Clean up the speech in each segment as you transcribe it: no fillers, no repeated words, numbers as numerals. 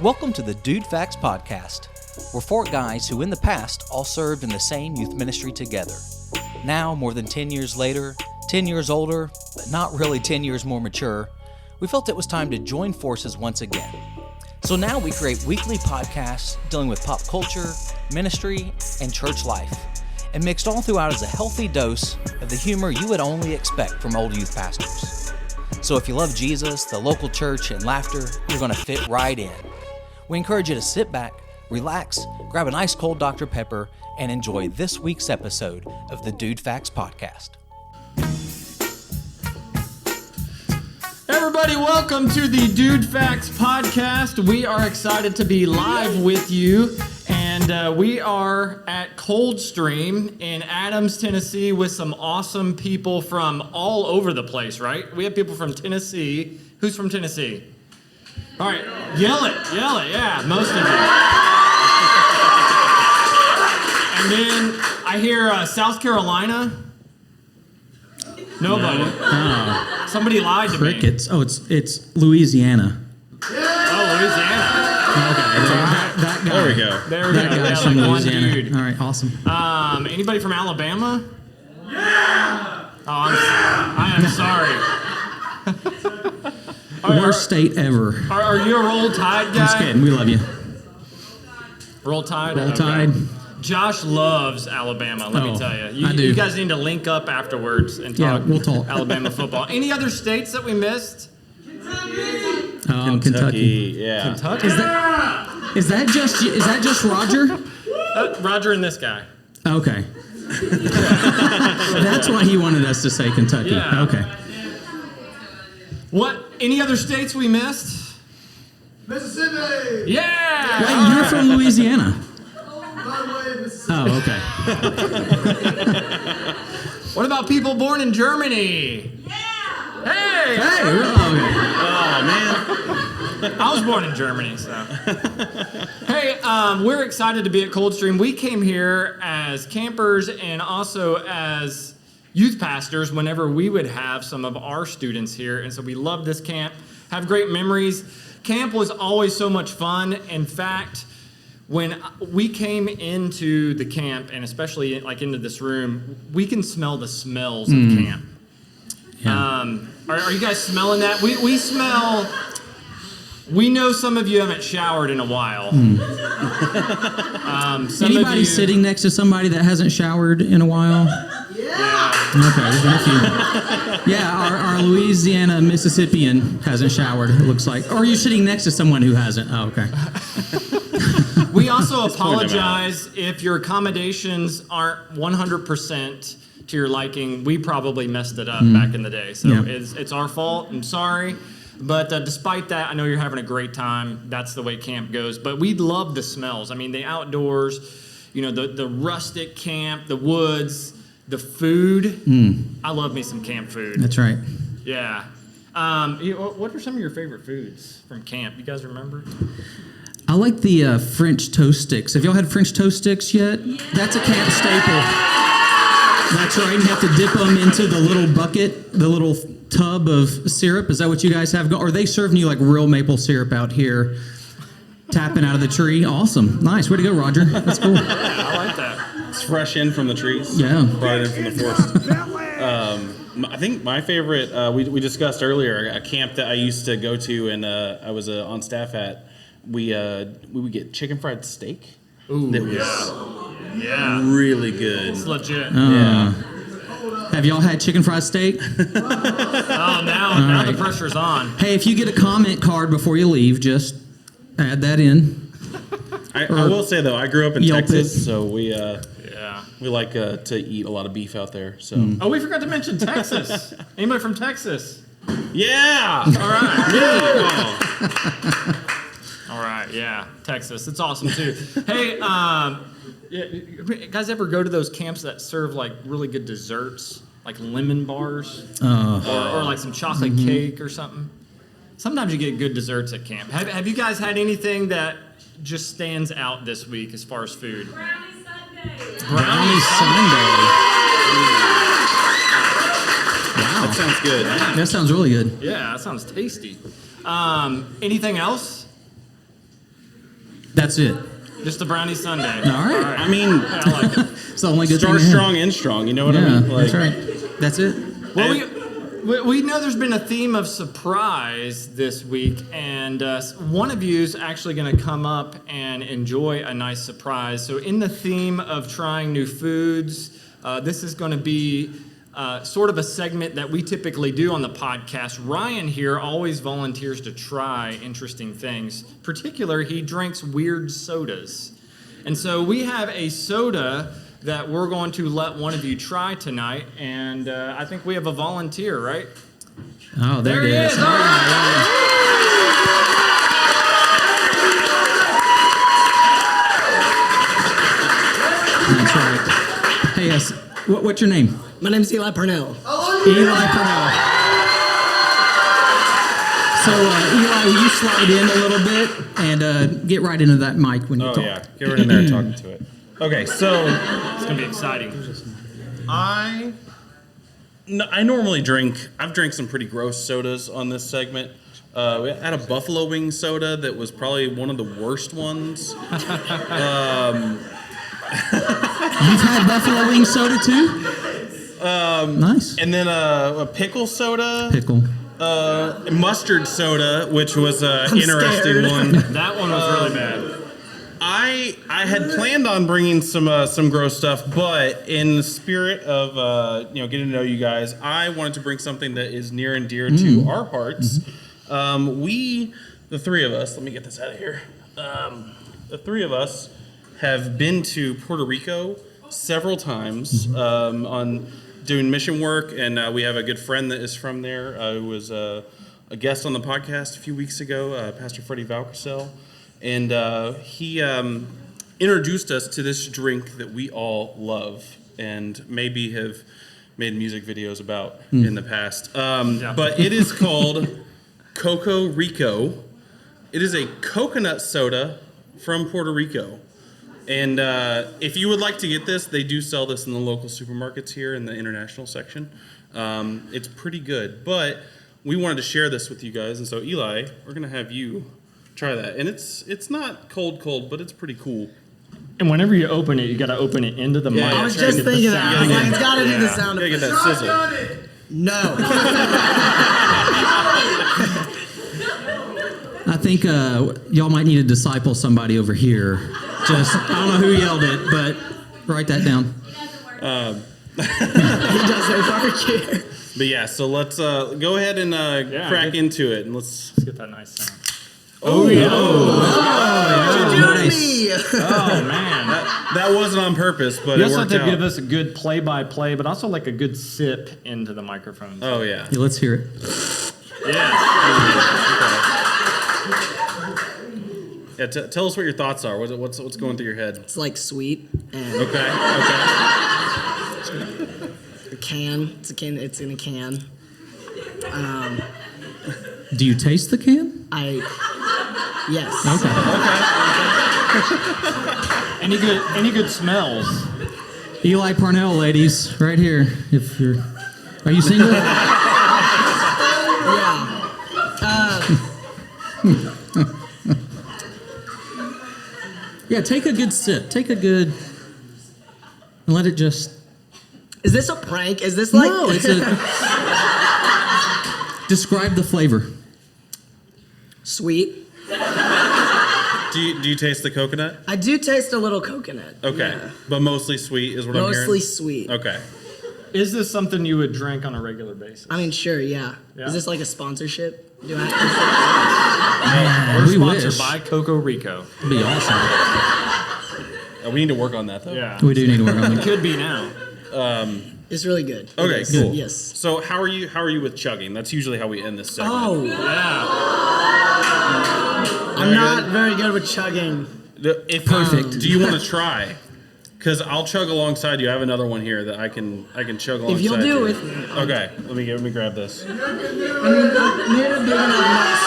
Welcome to the DudeFax Podcast. We're four guys who in the past all served in the same youth ministry together. Now, more than 10 years later, 10 years older, but not really 10 years more mature, we felt it was time to join forces once again. So now we create weekly podcasts dealing with pop culture, ministry, and church life, and mixed all throughout is a healthy dose of the humor you would only expect from old youth pastors. So if you love Jesus, the local church, and laughter, you're going to fit right in. We encourage you to sit back, relax, grab an ice cold Dr. Pepper, and enjoy this week's episode of the DudeFax Podcast. Everybody, welcome to the DudeFax Podcast. We are excited to be live with you, and we are at Coldstream in Adams, Tennessee, with some awesome people from all over the place, right? We have people from Tennessee. Who's from Tennessee? All right, yell it, yeah, most of you. And then I hear South Carolina. Nobody. No. Somebody lied to Crickets. me. Oh, it's Louisiana. Oh, Louisiana. Okay, that guy. There we go. That guy's Yeah, from like Louisiana. one dude. All right, awesome. Anybody from Alabama? Yeah. Oh, I am sorry. Worst state ever. Are you a Roll Tide guy? Just kidding. We love you. Roll Tide? Roll Okay. Tide. Josh loves Alabama, let me tell you. I do. You guys need to link up afterwards and talk, we'll talk. Alabama football. Any other states that we missed? Kentucky. Yeah. Kentucky? Is that just Roger? Roger and this guy. Okay. That's why he wanted us to say Kentucky. Yeah. Okay. What? Any other states we missed? Mississippi! Yeah! Wait, you're from Louisiana. By the way, Mississippi. Oh, okay. What about people born in Germany? Yeah! Hey! Hey, Oh, man. I was born in Germany, so. Hey, we're excited to be at Coldstream. We came here as campers and also as youth pastors whenever we would have some of our students here. And so we love this camp, have great memories. Camp was always so much fun. In fact, when we came into the camp, and especially like into this room, we can smell the smells of camp. Yeah. Are you guys smelling that? We smell. We know some of you haven't showered in a while. Anybody sitting next to somebody that hasn't showered in a while? Yeah. Okay, there's been a few. Yeah, our Louisiana Mississippian hasn't showered, it looks like. Or are you sitting next to someone who hasn't? Oh, okay. We also apologize if your accommodations aren't 100% to your liking. We probably messed it up back in the day, so Yeah. it's our fault. I'm sorry. But despite that, I know you're having a great time. That's the way camp goes. But we love the smells. I mean, the outdoors, you know, the rustic camp, the woods, the food. I love me some camp food. That's right. Yeah. What are some of your favorite foods from camp? You guys remember? I like the French toast sticks. Have y'all had French toast sticks yet? Yeah. That's a camp staple. That's right. You have to dip them into the little bucket, the little tub of syrup. Is that what you guys have? Or are they serving you like real maple syrup out here, tapping out of the tree? Awesome. Nice. Way to go, Roger. That's cool. Yeah, I like that. It's fresh in from the trees. Yeah. Brought it in from the forest. I think my favorite, we discussed earlier, a camp that I used to go to and I was on staff at, we would get chicken fried steak. Ooh, that was really good. It's legit. Yeah. Have y'all had chicken fried steak? Oh, now the pressure's on. Hey, if you get a comment card before you leave, just add that in. I will say though, I grew up in Yelp Texas, it. so we like to eat a lot of beef out there. So Oh, we forgot to mention Texas. Anybody from Texas? yeah, All right. yeah. All right, yeah, Texas. It's awesome too. Hey, guys ever go to those camps that serve like really good desserts, like lemon bars, or like some chocolate cake or something? Sometimes you get good desserts at camp. Have you guys had anything that just stands out this week as far as food? Brownie Sunday. Wow. That sounds good. That sounds really good. Yeah, that sounds tasty. Anything else? That's it. Just a brownie sundae. All right. I mean, Yeah, I like it. It's the only good start thing. to have. strong and strong. You know what I Yeah, mean? that's right. That's it. Well, we know there's been a theme of surprise this week, and one of you is actually going to come up and enjoy a nice surprise. So in the theme of trying new foods, this is going to be sort of a segment that we typically do on the podcast. Ryan here always volunteers to try interesting things. Particularly, he drinks weird sodas. And so we have a soda that we're going to let one of you try tonight, and I think we have a volunteer, right? Oh, there it is. All right. That's right. Hey, yes. What's your name? My name's Eli Parnell. Eli Parnell. So, Eli, will you slide in a little bit and get right into that mic when you talk? Oh, yeah. Get right in there and talking to it. Okay, so It's going to be exciting. I normally drink, I've drank some pretty gross sodas on this segment. We had a buffalo wing soda that was probably one of the worst ones. You've had buffalo wing soda too? Nice. And then a pickle soda. Pickle. Mustard soda, which was an interesting scared. one. That one was really bad. I had planned on bringing some gross stuff, but in the spirit of getting to know you guys, I wanted to bring something that is near and dear to our hearts. We, the three of us, let me get this out of here. The three of us have been to Puerto Rico several times on doing mission work, and we have a good friend that is from there who was a guest on the podcast a few weeks ago, Pastor Freddie Valcarcel. And he introduced us to this drink that we all love and maybe have made music videos about in the past. But it is called Coco Rico. It is a coconut soda from Puerto Rico. And if you would like to get this, they do sell this in the local supermarkets here in the international section. It's pretty good. But we wanted to share this with you guys. And so, Eli, we're going to have you try that. And it's not cold, but it's pretty cool. And whenever you open it, you got to open it into the mic. I was to just get the thinking that. I was sound. like, it's got to do the sound You gotta get effect. that sizzle. No. I think y'all might need to disciple somebody over here. Just, I don't know who yelled it, but write that down. He doesn't work here. But yeah, so let's go ahead and crack into it. And let's Let's get that nice sound. What you doing to nice. me? Oh, man. that wasn't on purpose, but You it also have worked to give out. us a good play-by-play, but also like a good sip into the microphone. Oh yeah. Yeah, let's hear it. Yeah. Yeah, tell us what your thoughts are. What's going through your head? It's like sweet and Okay. a can. It's in a can. Do you taste the can? Yes. Okay. Any good smells? Eli Parnell, ladies, right here. If you're, are you single? Yeah, take a good sip. Take a good, and let it just. Is this a prank? Is this like? No, it's a. Describe the flavor. Sweet. Do you taste the coconut? I do taste a little coconut. Okay, Yeah. but mostly sweet is what I'm hearing. Mostly sweet. Okay. Is this something you would drink on a regular basis? I mean, sure, yeah. Yeah. Is this like a sponsorship? Do I? We're We sponsored wish. by Coco Rico. It'd be awesome. We need to work on that though. Yeah. We do need to work on it. Could be now. It's really good. It Okay, is. cool. Yes. So how are you with chugging? That's usually how we end this segment. Oh, Yeah. I'm not very good with chugging. If Perfect. Do you want to try? Because I'll chug alongside you. I have another one here that I can chug alongside If you'll do you. it with me. Okay, let me grab this. I mean, I'm near big enough.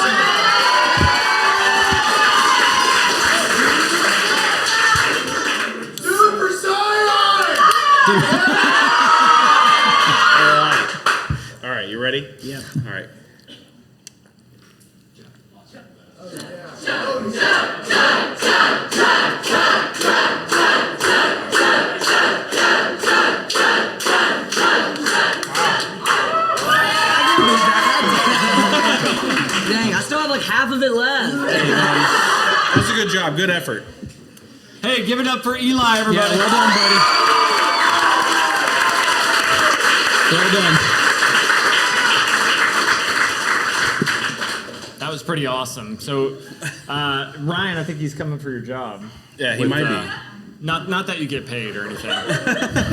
Do it for science! All right, you ready? Yeah. All right. Dang, I still have like half of it left. That's a good job. Good effort. Hey, give it up for Eli, everybody. Yeah, well done, buddy. Well done. That was pretty awesome. So, Ryan, I think he's coming for your job. Yeah, he might be. Not that you get paid or anything.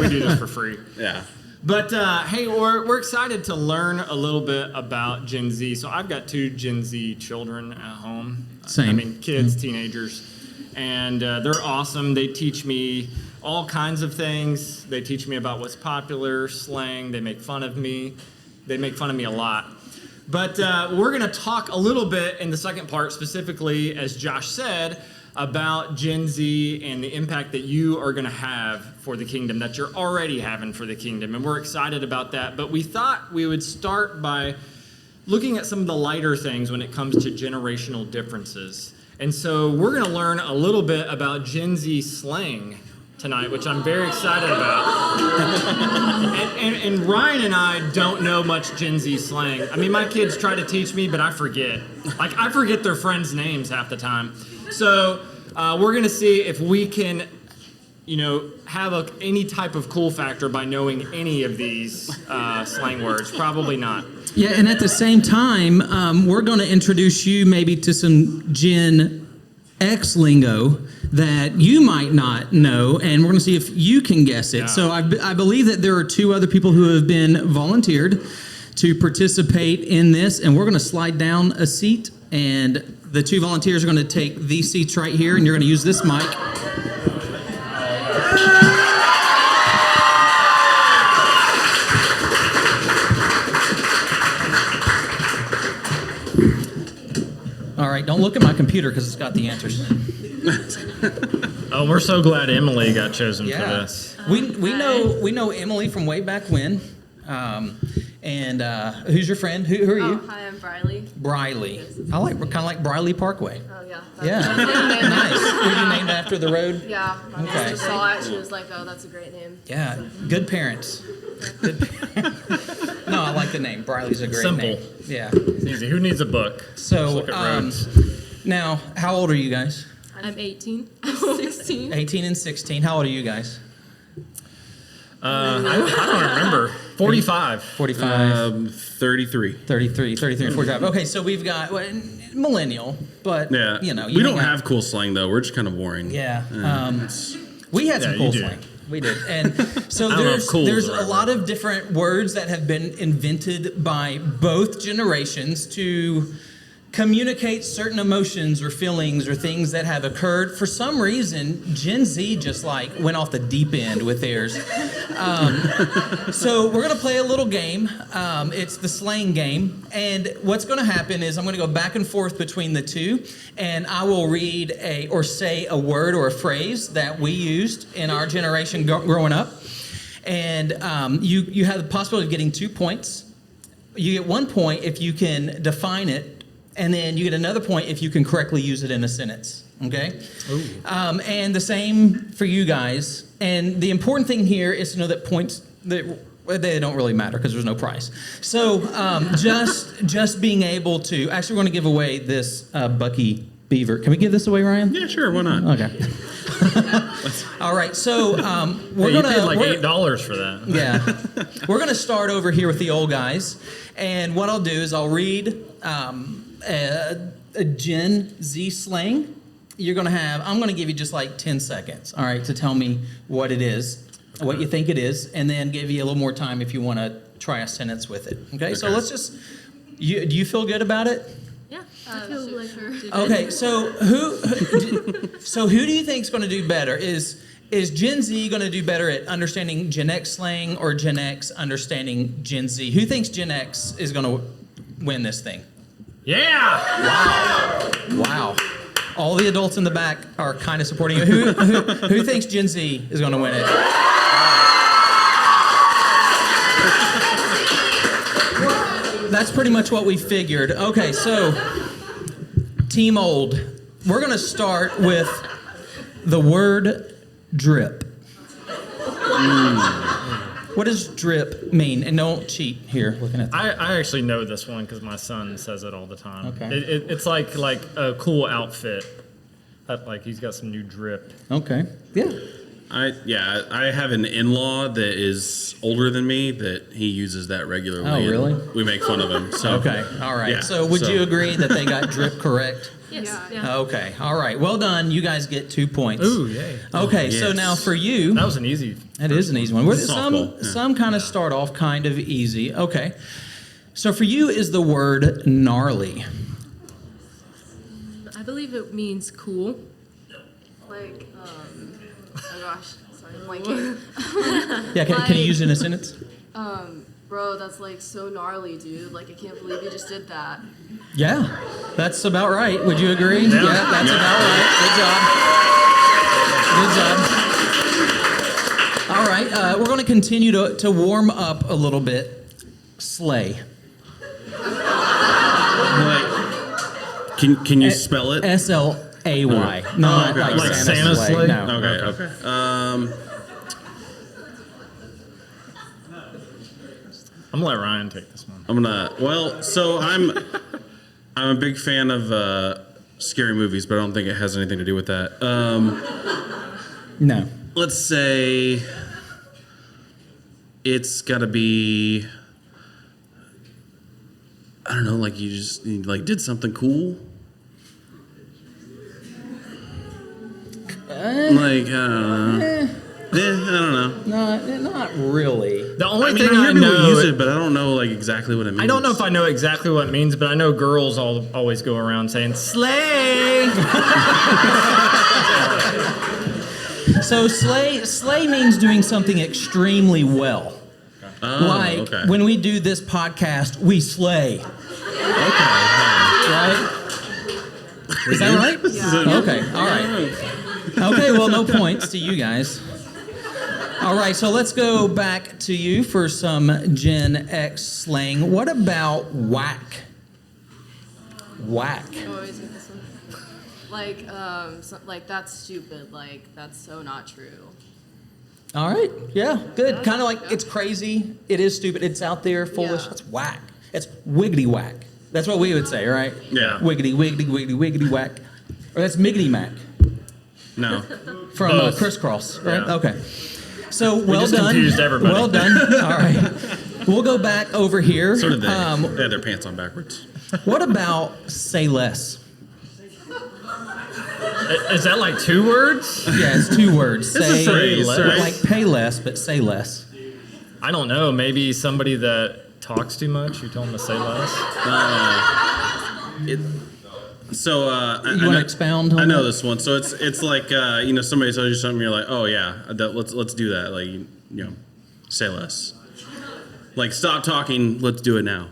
We do this for free. Yeah. But hey, we're excited to learn a little bit about Gen Z. So I've got 2 Gen Z children at home. Same. I mean, kids, teenagers, and they're awesome. They teach me all kinds of things. They teach me about what's popular, slang. They make fun of me. They make fun of me a lot. But we're going to talk a little bit in the second part, specifically, as Josh said, about Gen Z and the impact that you are going to have for the kingdom, that you're already having for the kingdom. And we're excited about that. But we thought we would start by looking at some of the lighter things when it comes to generational differences. And so we're going to learn a little bit about Gen Z slang tonight, which I'm very excited about. and Ryan and I don't know much Gen Z slang. I mean, my kids try to teach me, but I forget. Like, I forget their friends' names half the time. So we're going to see if we can, have any type of cool factor by knowing any of these slang words. Probably not. Yeah, and at the same time, we're going to introduce you maybe to some Gen X lingo that you might not know, and we're going to see if you can guess it. Yeah. So I believe that there are 2 other people who have been volunteered to participate in this, and we're going to slide down a seat, and the 2 volunteers are going to take these seats right here, and you're going to use this mic. All right, don't look at my computer because it's got the answers. Oh, we're so glad Emily got chosen for Yeah, this. we know Emily from way back when. And who's your friend? Who are you? Oh, hi, I'm Briley. Briley. We're kind of like Briley Parkway. Oh, yeah. Yeah. Nice. Were you named after the road? Yeah. My Okay. sister saw it. She was like, oh, that's a great name. Yeah. Good parents. No, I like the name. Briley's a great Simple. name. Yeah. It's easy. Who needs a book? So, Look at roads. now, how old are you guys? I'm 18. I'm 16. 18 and 16. How old are you guys? I don't remember. 45. 45. 33. 33 and 45. Okay, so we've got millennial, but Yeah. we don't have cool slang though. We're just kind of boring. Yeah. We had some Yeah, cool you do. slang. We did. And so I don't know if cool is there's the a right lot of different words that have been invented by both generations to communicate certain emotions or feelings or things that have occurred. For some reason, Gen Z just went off the deep end with theirs. So we're going to play a little game. It's the Slang Game. And what's going to happen is I'm going to go back and forth between the 2, and I will read or say a word or a phrase that we used in our generation growing up. And you have the possibility of getting 2 points. You get 1 point if you can define it, and then you get another point if you can correctly use it in a sentence, okay? And the same for you guys. And the important thing here is to know that points, they don't really matter because there's no prize. So just being able to, actually we're going to give away this Bucky Beaver. Can we give this away, Ryan? Yeah, sure. Why not? Okay. All right, so we're You going paid to... like $8 for that. Yeah. We're going to start over here with the old guys. And what I'll do is I'll read a Gen Z slang. I'm going to give you just 10 seconds, all right, to tell me what it is, what you think it is, and then give you a little more time if you want to try a sentence with it. Okay? So let's just, do you feel good about it? Yeah. I feel like Okay, so who do you think is going to do better? Is Gen Z going to do better at understanding Gen X slang or Gen X understanding Gen Z? Who thinks Gen X is going to win this thing? Yeah! Wow. All the adults in the back are kind of supporting you. Who thinks Gen Z is going to win it? That's pretty much what we figured. Okay, so Team Old, we're going to start with the word drip. What does drip mean? And don't cheat here, looking at I actually know this one because my son says it all the time. Okay. It's like a cool outfit. Like he's got some new drip. Okay. Yeah. I have an in-law that is older than me that he uses that regularly. Oh, really? We make fun of him. So. Okay. All right. Yeah, so would you agree that they got drip correct? Yes. Yeah. Okay. All right. Well done. You guys get 2 points. Ooh, yay. Okay. So yes. now for you, That was an easy. that is an easy one. Softball, yeah. Some kind of start off kind of easy. Okay. So for you is the word gnarly. I believe it means cool. Like, oh gosh, sorry, blanking. Yeah. Can you use it in a sentence? Bro, that's like so gnarly, dude. Like, I can't believe you just did that. Yeah. That's about right. Would you agree? Yeah. That's about right. Good job. All right. We're going to continue to warm up a little bit. Slay. Like, can you spell it? SLAY. Not okay. like Like Santa Santa's sleigh. sleigh? No. Okay. I'm gonna let Ryan take this one. I'm a big fan of scary movies, but I don't think it has anything to do with that. No. Let's say it's got to be, I don't know, like you did something cool. I don't know. No, not really. The only I thing hear I people know, use it, but I don't know like exactly what it means. I don't know if I know exactly what it means, but I know girls always go around saying slay. So slay means doing something extremely well. Okay. When we do this podcast, we slay. Okay. Right? Is that right? Yeah. Okay. All right. Okay. Well, no points to you guys. All right. So let's go back to you for some Gen X slang. What about whack? Whack. I always get this one. Like, like that's stupid. Like, that's so not true. All right. Yeah. Good. Yeah. Kind of like it's crazy. It is stupid. It's out there, foolish. Yeah. It's whack. It's wiggity whack. That's what we would say, right? Yeah. Wiggity, wiggity, wiggity, wiggity whack. Or that's miggity mac No. from Both. Crisscross, right? Yeah. Okay. So well just done. confused everybody. Well done. All right. We'll go back over here. So did they. They had their pants on backwards. What about say less? Is that like 2 words? Yeah, it's 2 words. It's a phrase, right? Like pay less, but say less. I don't know. Maybe somebody that talks too much. You told them to say less. You want to expound on I know that? this one. So it's like somebody tells you something, you're like, oh yeah, let's do that. Like say less. Like stop talking. Let's do it now.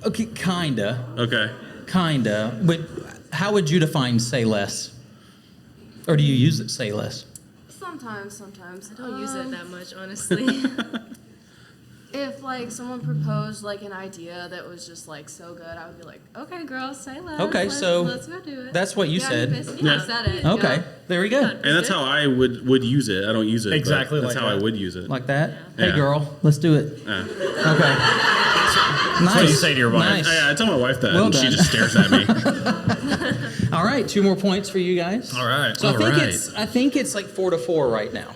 Okay, kinda. Okay. Kinda. But how would you define say less? Or do you use it say less? Sometimes. I don't use it that much, honestly. If like someone proposed like an idea that was just like so good, I would be like, okay, girl, say less. Okay, so let's go do it. that's what you said. I said it. Okay, Yeah. there we go. And that's how I would use it. I don't use it. but Exactly That's like how that. I would use it. Like that? Yeah. Hey girl, let's do it. Yeah. Okay. Nice. what you say to your wife. Nice. I tell my wife that, Well and she done. just stares at me. All right, 2 more points for you guys. All right. So I think it's like 4-4 right now.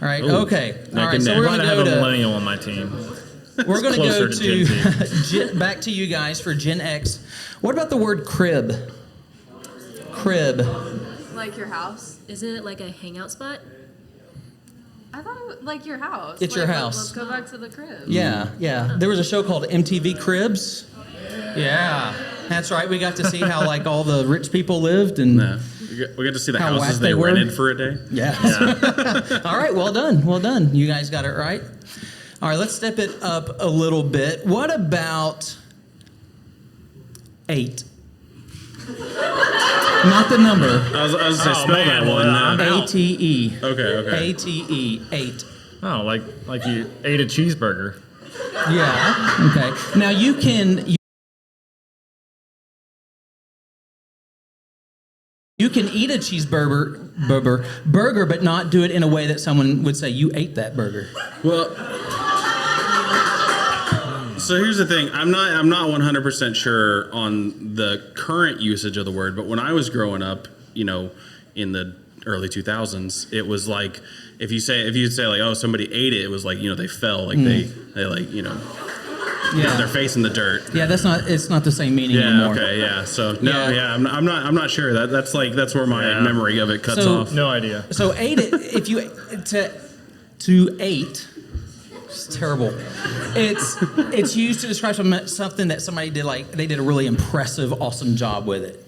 All right. Ooh. Okay. All Neck right. and So neck. we're I'm gonna glad I have go a to millennial on my team. we're gonna go closer to to back to you guys for Gen X. What about the word crib? Crib. Like your house. Isn't it like a hangout spot? I thought it was like your house. It's your house. Let's go back to the crib. Yeah. There was a show called MTV Cribs. Yeah. That's right. We got to see how like all the rich people lived and. We got to see the How whack houses they they were. rented for a day. Yeah. All right, well done. Well done. You guys got it right. All right, let's step it up a little bit. What about 8? Not the number. I was going to say, spell man, that one. I'm out. ATE. Okay. ATE. 8. Oh, like you ate a cheeseburger. Yeah. Okay. Now you can eat a cheeseburger, but not do it in a way that someone would say you ate that burger. Well, So here's the thing. I'm not 100% sure on the current usage of the word, but when I was growing up, in the early 2000s, it was like if you say like, oh, somebody ate it, it was like, they fell, like they like, got their face in the dirt. Yeah, it's not the same meaning anymore. Okay, yeah. So I'm not sure. That's where my memory of it cuts off. No idea. So ate it, if you to ate, it's terrible. It's used to describe something that somebody did, like they did a really impressive, awesome job with it.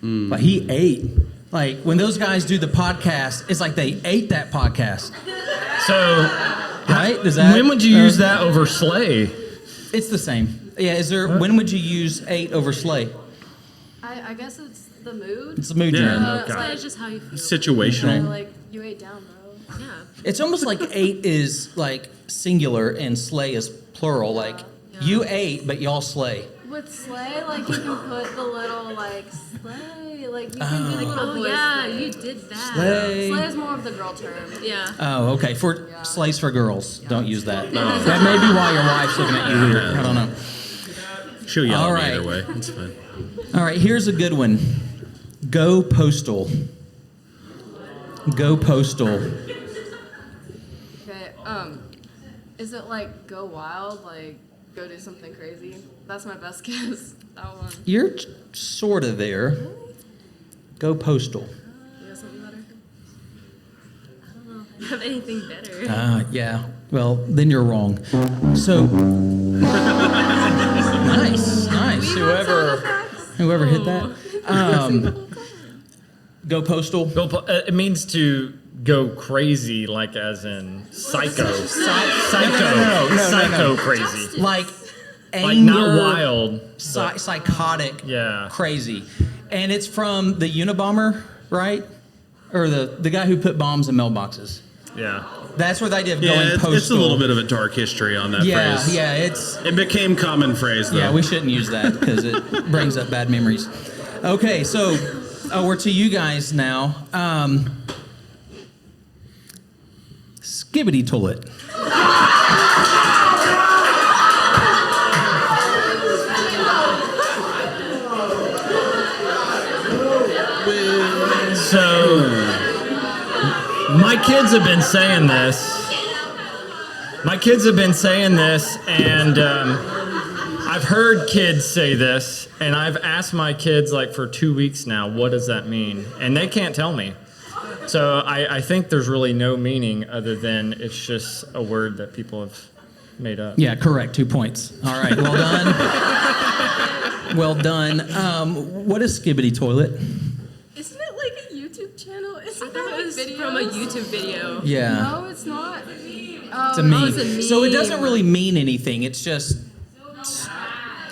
Like he ate. Like when those guys do the podcast, it's like they ate that podcast. So, right? When would you use that over slay? It's the same. Yeah. When would you use ate over slay? I guess it's the mood. It's the mood you're in. Slay is just how you feel. Situational. Like you ate down, bro. Yeah. It's almost like ate is like singular and slay is plural. Like you ate, but y'all slay. With slay, like you can put the little like slay, like you can do the little voice. Yeah, thing. you did that. Slay. Slay is more of the girl term. Yeah. Oh, okay. Slays for girls. Don't use that. That may be why your wife's looking at you weird. I don't know. She'll yell All at me right. either way. It's fine. All right, here's a good one. Go postal. Go postal. Okay. Is it like go wild, like go do something crazy? That's my best guess. That one. You're sort of there. Go postal. You got something better? I don't know if I have anything better. Yeah. Well, then you're wrong. So, nice. Whoever hit that. Go postal. It means to go crazy, like as in psycho. Psycho crazy. Like anger. Like not wild. Psychotic. Yeah. Crazy. And it's from the Unabomber, right? Or the guy who put bombs in mailboxes. Yeah. That's where the idea of going postal. It's a little bit of a dark history on that phrase. Yeah, it became common phrase, though. Yeah, we shouldn't use that because it brings up bad memories. Okay, so we're to you guys now. Skibbity toilet. So, my kids have been saying this. And I've heard kids say this, and I've asked my kids like for 2 weeks now, what does that mean? And they can't tell me. So I think there's really no meaning other than it's just a word that people have made up. Yeah, correct. 2 points. All right, well done. Well done. What is Skibbity toilet? Isn't it like a YouTube channel? I thought it was from a YouTube video. Yeah. No, it's not. It's a meme. it's a meme. So it doesn't really mean anything. It's just,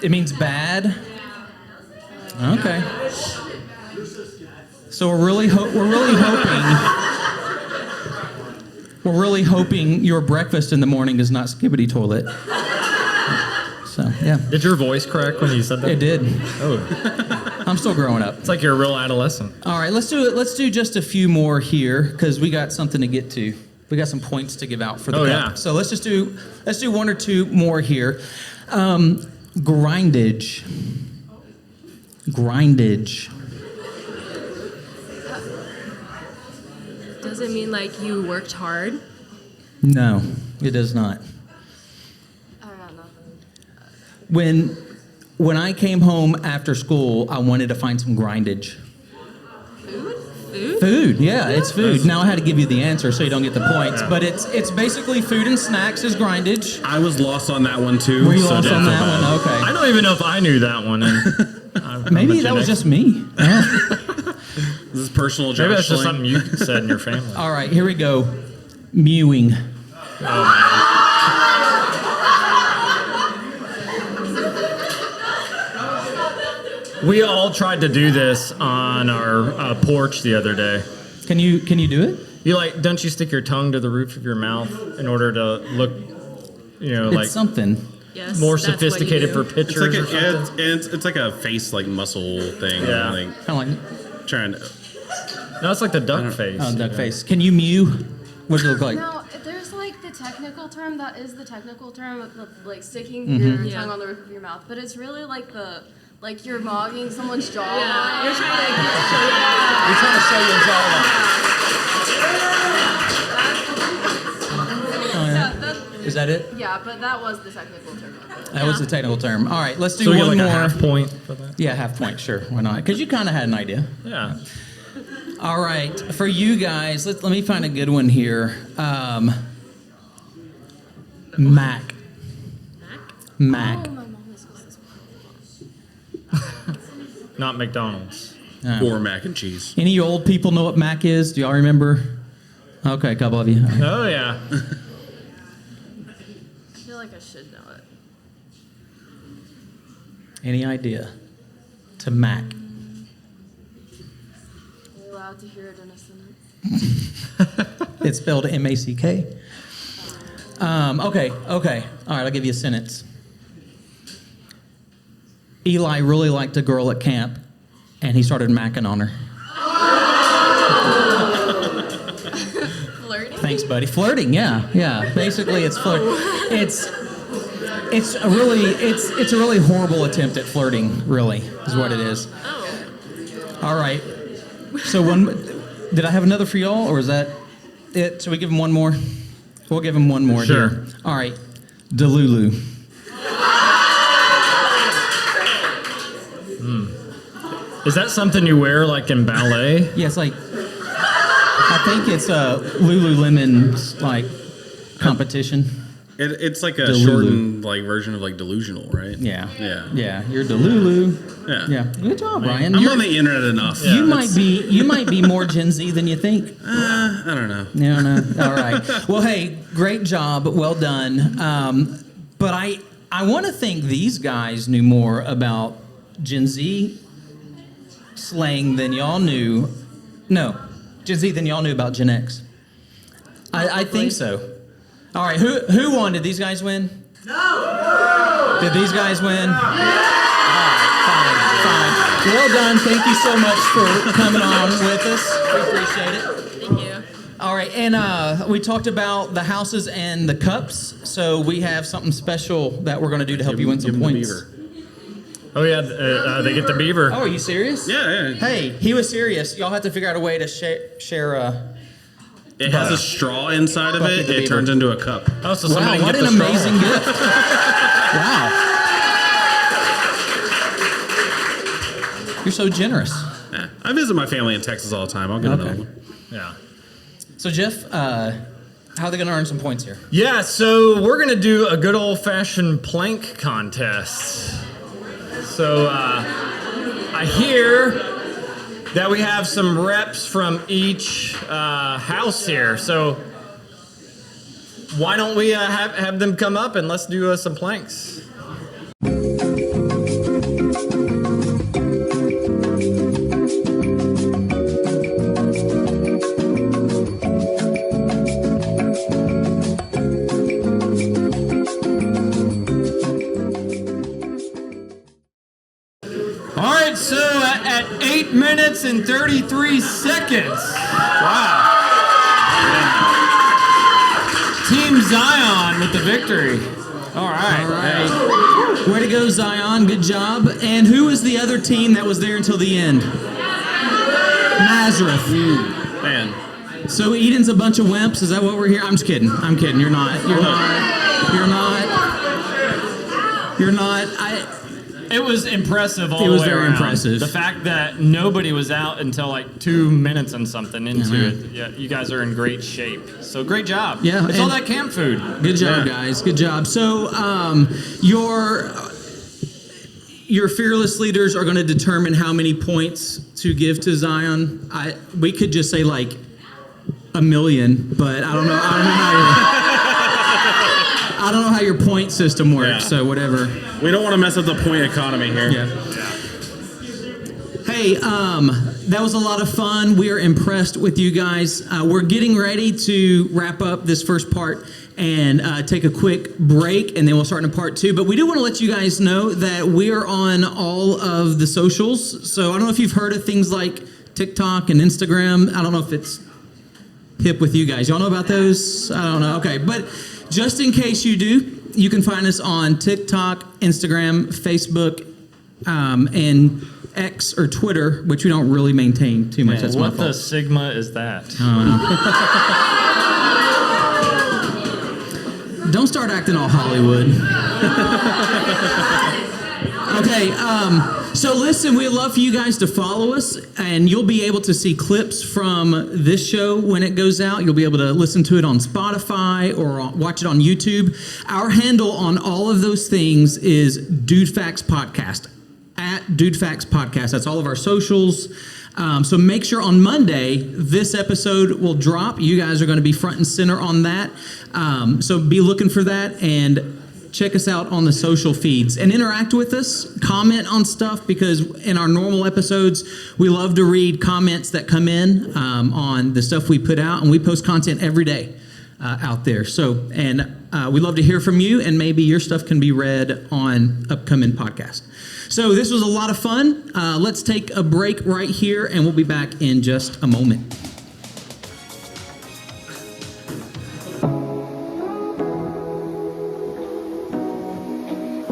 it means bad. Okay. So we're really hoping your breakfast in the morning is not Skibbity toilet. So yeah. Did your voice crack when you said that? It did. Oh, I'm still growing up. it's like you're a real adolescent. All right, let's do just a few more here because we got something to get to. We got some points to give out for the cup. Yeah. So let's do one or two more here. Grindage. Does it mean like you worked hard? No, it does not. I got nothing. When I came home after school, I wanted to find some grindage. Food, yeah, it's food. Now I had to give you the answer so you don't get the points, but it's basically food and snacks is grindage. I was lost on that one too. Were you lost on that one? Okay. I don't even know if I knew that one. And Maybe that was just me. This is personal. Maybe that's just jostling. something you said in your family. All right, here we go. Mewing. We all tried to do this on our porch the other day. Can you do it? Don't you stick your tongue to the roof of your mouth in order to look, It's like something. Yes. more that's what you sophisticated do. for pictures or something? It's like a face like muscle thing. Yeah. Like Kind of like trying to. No, it's like the duck face. duck face. Can you mew? What does it look like? No, there's like the technical technical term. That is the technical term of like sticking your tongue on the roof of your mouth. But it's really like you're mogging someone's jaw. Yeah, you're trying to You're trying to show your jaw. Is that it? Yeah, but that was the technical term. That was the technical term. All right, let's do So we get one like more. a half point for that? Yeah, half point, sure. Why not? Because you kind of had an idea. Yeah. All right, for you guys, let me find a good one here. Mac. Mac. Oh, my mom is this Not McDonald's. Or mac and cheese. Any old people know what Mac is? Do y'all remember? Okay, a couple of you. Oh, yeah. I feel like I should know it. Any idea? To Mac. Are you allowed to hear it in a sentence? It's spelled M-A-C-K. Okay. All right, I'll give you a sentence. Eli really liked a girl at camp, and he started macking on her. Flirting? Thanks, buddy. Flirting, yeah. Basically, it's flirt. It's a really horrible attempt at flirting. Really, is what it is. Oh. All right. So did I have another for y'all, or is that it? Should we give him one more? We'll give him one more Sure. here. All right. Delulu. Is that something you wear like in ballet? Yeah, it's like, I think it's a Lululemon like competition. It's like a Delulu. shortened like version of like delusional, right? Yeah. Yeah. Yeah, you're Delulu. Yeah. Yeah. Good job, Ryan. I'm on the internet enough. You might be more Gen Z than you think. I don't know. No. All right. Well, hey, great job. Well done. But I want to think these guys knew more about Gen Z slang than y'all knew. No, Gen Z than y'all knew about Gen X. I think so. All right. Who won? Did these guys win? No. Did these guys win? All right. Fine. Well done. Thank you so much for coming on with us. We appreciate it. Thank you. All right, and we talked about the houses and the cups, so we have something special that we're going to do to help you win some points. Oh, yeah. They get the beaver. Oh, are you serious? Yeah. Hey, he was serious. Y'all have to figure out a way to share It has a straw inside of Bucket it. the It beaver. turns into a cup. Oh, so Wow, somebody what get an the straw. amazing gift. Wow. You're so generous. Yeah. I visit my family in Texas all the time. I'll get another one. Yeah. So, Jeff, how are they going to earn some points here? Yeah, so we're going to do a good old-fashioned plank contest. So I hear that we have some reps from each house here. So why don't we have them come up and let's do some planks. All right, so at 8 minutes and 33 seconds. Wow. Team Zion with the victory. All right. All right. Way to go, Zion. Good job. And who was the other team that was there until the end? Nazareth. Man. So Eden's a bunch of wimps. Is that what we're here? I'm just kidding. I'm kidding. You're not. You're not. You're not. You're not. It was impressive all the way around. It was very impressive. The fact that nobody was out until like 2 minutes and something into it. Yeah, you guys are in great shape. So great job. Yeah, It's all and- that camp food. Good job, guys. Good job. So, your fearless leaders are going to determine how many points to give to Zion. We could just say like 1 million, but I don't know how your point system works. Yeah. So whatever. We don't want to mess up the point economy here. Yeah. Hey, that was a lot of fun. We are impressed with you guys. We're getting ready to wrap up this first part and take a quick break, and then we'll start in part 2. But we do want to let you guys know that we are on all of the socials. So I don't know if you've heard of things like TikTok and Instagram. I don't know if it's hip with you guys. Y'all know about those? I don't know. Okay, but Just in case you do, you can find us on TikTok, Instagram, Facebook, and X or Twitter, which we don't really maintain too much. Man, That's what my the fault. sigma is that? Don't start acting all Hollywood. Okay, so listen, we'd love for you guys to follow us, and you'll be able to see clips from this show when it goes out. You'll be able to listen to it on Spotify or watch it on YouTube. Our handle on all of those things is DudeFax Podcast, at DudeFax Podcast. That's all of our socials. So make sure on Monday, this episode will drop. You guys are going to be front and center on that. So be looking for that, and check us out on the social feeds and interact with us. Comment on stuff, because in our normal episodes, we love to read comments that come in on the stuff we put out, and we post content every day out there. So, and we love to hear from you, and maybe your stuff can be read on upcoming podcasts. So this was a lot of fun. Let's take a break right here, and we'll be back in just a moment.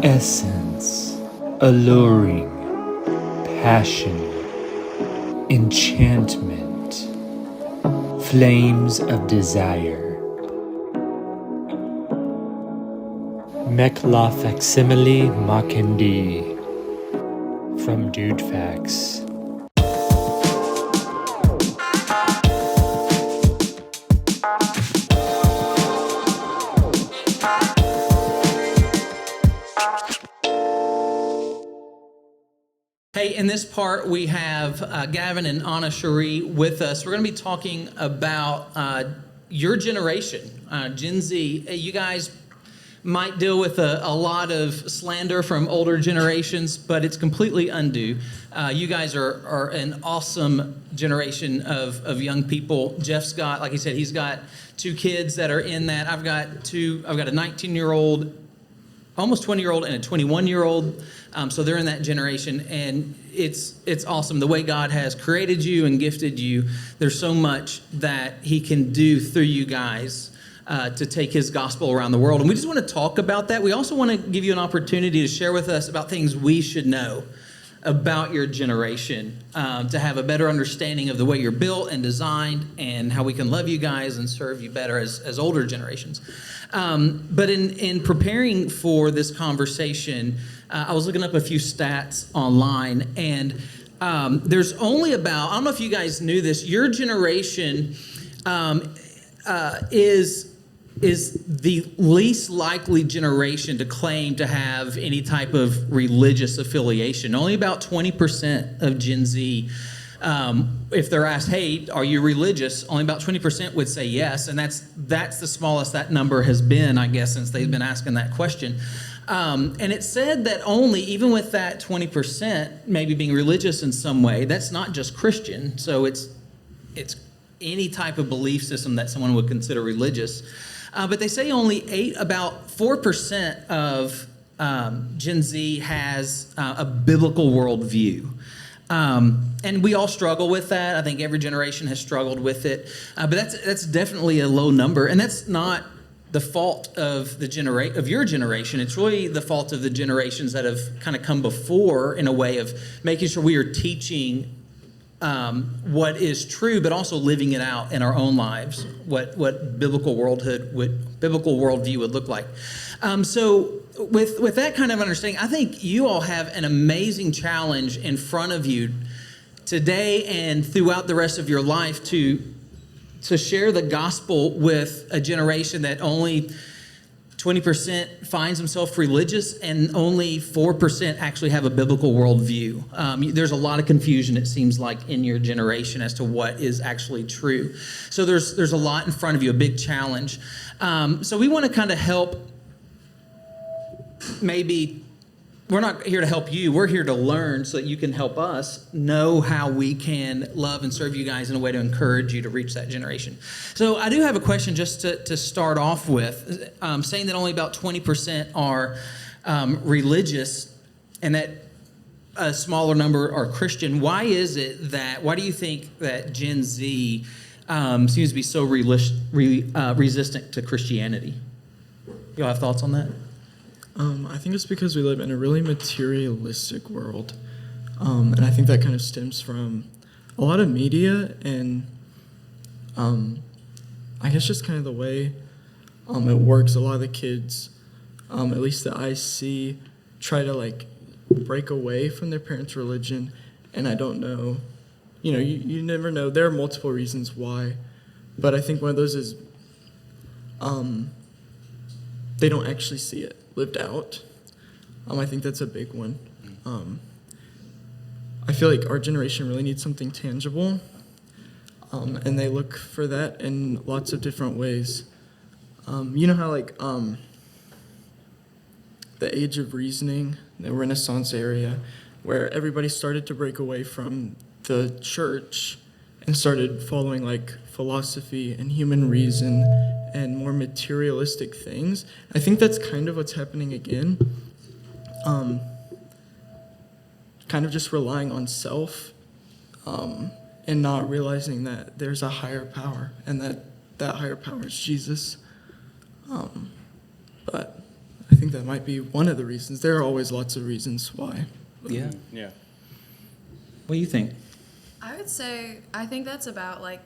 Essence, alluring, passion, enchantment, flames of desire. Mekla Facsimile Makindi from DudeFax. Hey, in this part, we have Gavin and Anna Cherie with us. We're going to be talking about your generation, Gen Z. You guys might deal with a lot of slander from older generations, but it's completely undue. You guys are an awesome generation of young people. Jeff's got, like he said, he's got 2 kids that are in that. I've got a 19-year-old, almost 20-year-old, and a 21-year-old. So they're in that generation, and it's awesome. The way God has created you and gifted you, there's so much that he can do through you guys to take his gospel around the world. And we just want to talk about that. We also want to give you an opportunity to share with us about things we should know about your generation, to have a better understanding of the way you're built and designed, and how we can love you guys and serve you better as older generations. But in preparing for this conversation, I was looking up a few stats online, and there's only about, I don't know if you guys knew this, your generation is the least likely generation to claim to have any type of religious affiliation. Only about 20% of Gen Z, if they're asked, hey, are you religious? Only about 20% would say yes, and that's the smallest that number has been, I guess, since they've been asking that question. And it said that only, even with that 20% maybe being religious in some way, that's not just Christian, so it's any type of belief system that someone would consider religious. But they say only about 4% of Gen Z has a biblical worldview. And we all struggle with that. I think every generation has struggled with it. But that's definitely a low number. And that's not the fault of your generation. It's really the fault of the generations that have kind of come before, in a way of making sure we are teaching what is true, but also living it out in our own lives, what biblical worldview would look like. So with that kind of understanding, I think you all have an amazing challenge in front of you today and throughout the rest of your life to share the gospel with a generation that only 20% finds themselves religious, and only 4% actually have a biblical worldview. There's a lot of confusion, it seems like, in your generation as to what is actually true. So there's a lot in front of you, a big challenge. So we want to kind of help. Maybe we're not here to help you. We're here to learn so that you can help us know how we can love and serve you guys in a way to encourage you to reach that generation. So I do have a question just to start off with, saying that only about 20% are religious and that a smaller number are Christian. Why do you think that Gen Z seems to be so resistant to Christianity? Y'all have thoughts on that? I think it's because we live in a really materialistic world. And I think that kind of stems from a lot of media and I guess just kind of the way it works. A lot of the kids, at least that I see, try to like break away from their parents' religion. And I don't know, you never know. There are multiple reasons why. But I think one of those is they don't actually see it lived out. I think that's a big one. I feel like our generation really needs something tangible, and they look for that in lots of different ways. You know how like the age of reasoning, the Renaissance area, where everybody started to break away from the church and started following like philosophy and human reason and more materialistic things. I think that's kind of what's happening again. Kind of just relying on self and not realizing that there's a higher power and that higher power is Jesus. But I think that might be one of the reasons. There are always lots of reasons why. Yeah. Yeah. What do you think? I would say, I think that's about like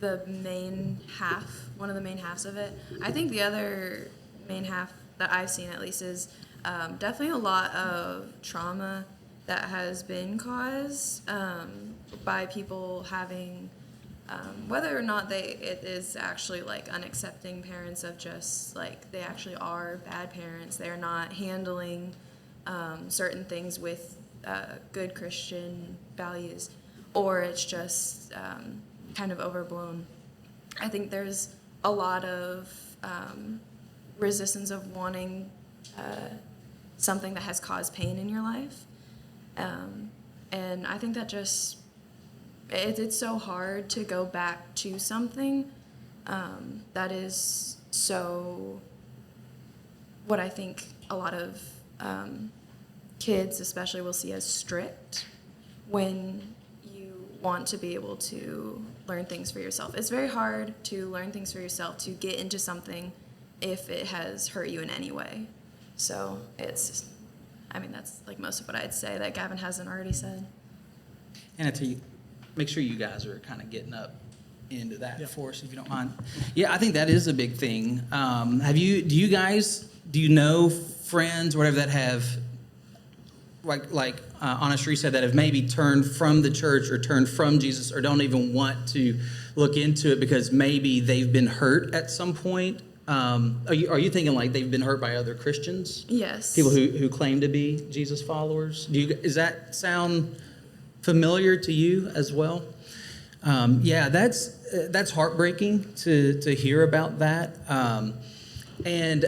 the main half, one of the main halves of it. I think the other main half that I've seen at least is definitely a lot of trauma that has been caused by people having, whether or not it is actually like unaccepting parents of just like they actually are bad parents. They're not handling certain things with good Christian values, or it's just kind of overblown. I think there's a lot of resistance of wanting something that has caused pain in your life. And I think that just, it's so hard to go back to something that is so, what I think a lot of kids especially will see as strict when you want to be able to learn things for yourself. It's very hard to learn things for yourself, to get into something if it has hurt you in any way. So it's, that's like most of what I'd say that Gavin hasn't already said. And I tell you, make sure you guys are kind of getting up into that for us, if you don't mind. Yeah, I think that is a big thing. Do you know friends or whatever that have, like Honest Reese said, that have maybe turned from the church or turned from Jesus or don't even want to look into it because maybe they've been hurt at some point? Are you thinking like they've been hurt by other Christians? Yes. People who claim to be Jesus followers? Does that sound familiar to you as well? Yeah, that's heartbreaking to hear about that. And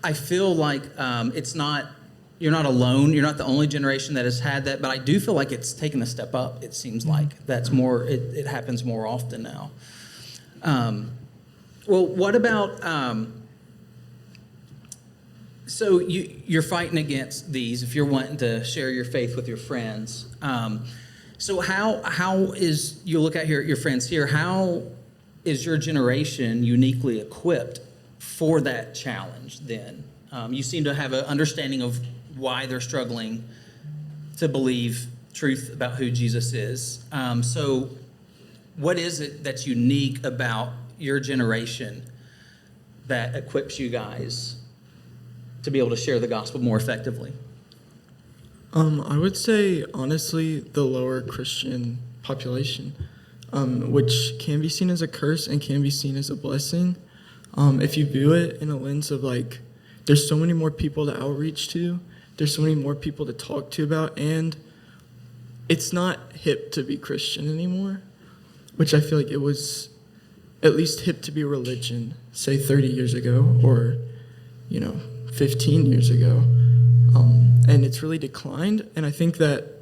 I feel like you're not alone. You're not the only generation that has had that, but I do feel like it's taken a step up. It seems like that's more. It happens more often now. Well, what about? So you're fighting against these. If you're wanting to share your faith with your friends, so how is, you look at your friends here? How is your generation uniquely equipped for that challenge? Then you seem to have an understanding of why they're struggling to believe truth about who Jesus is. So what is it that's unique about your generation that equips you guys to be able to share the gospel more effectively? I would say, honestly, the lower Christian population, which can be seen as a curse and can be seen as a blessing. If you view it in a lens of like, there's so many more people to outreach to, there's so many more people to talk to about, and it's not hip to be Christian anymore, which I feel like it was at least hip to be religion, say 30 years ago or, 15 years ago. And it's really declined. And I think that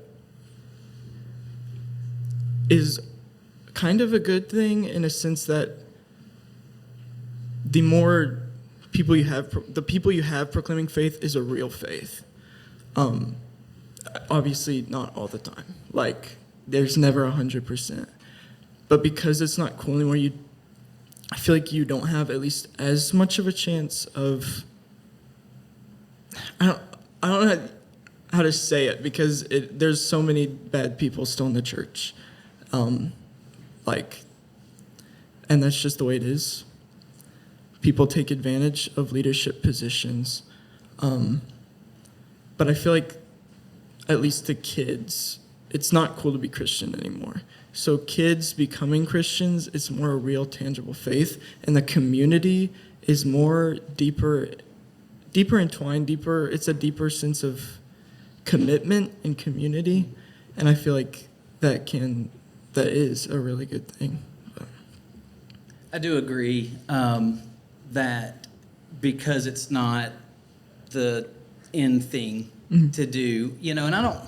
is kind of a good thing in a sense that the more people you have, the people you have proclaiming faith is a real faith. Obviously not all the time. Like, there's never 100%. But because it's not cool anymore, I feel like you don't have at least as much of a chance of, I don't know how to say it, because there's so many bad people still in the church. And that's just the way it is. People take advantage of leadership positions. But I feel like, at least the kids, it's not cool to be Christian anymore. So kids becoming Christians, it's more a real tangible faith, and the community is more deeper entwined, it's a deeper sense of commitment and community, and I feel like that is a really good thing. I do agree that because it's not the end thing to do, and I don't.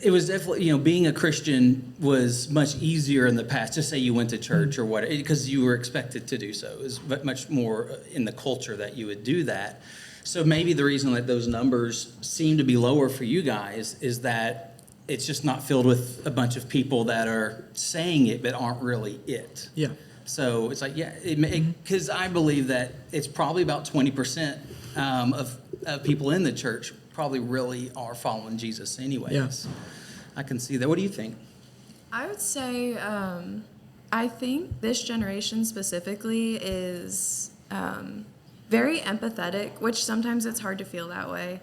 It was definitely, being a Christian was much easier in the past. Just say you went to church or what, because you were expected to do so. It was much more in the culture that you would do that. So maybe the reason that those numbers seem to be lower for you guys is that it's just not filled with a bunch of people that are saying it but aren't really it. Yeah. So it's like, because I believe that it's probably about 20% of people in the church probably really are following Jesus anyways. Yes. I can see that. What do you think? I would say I think this generation specifically is very empathetic, which sometimes it's hard to feel that way.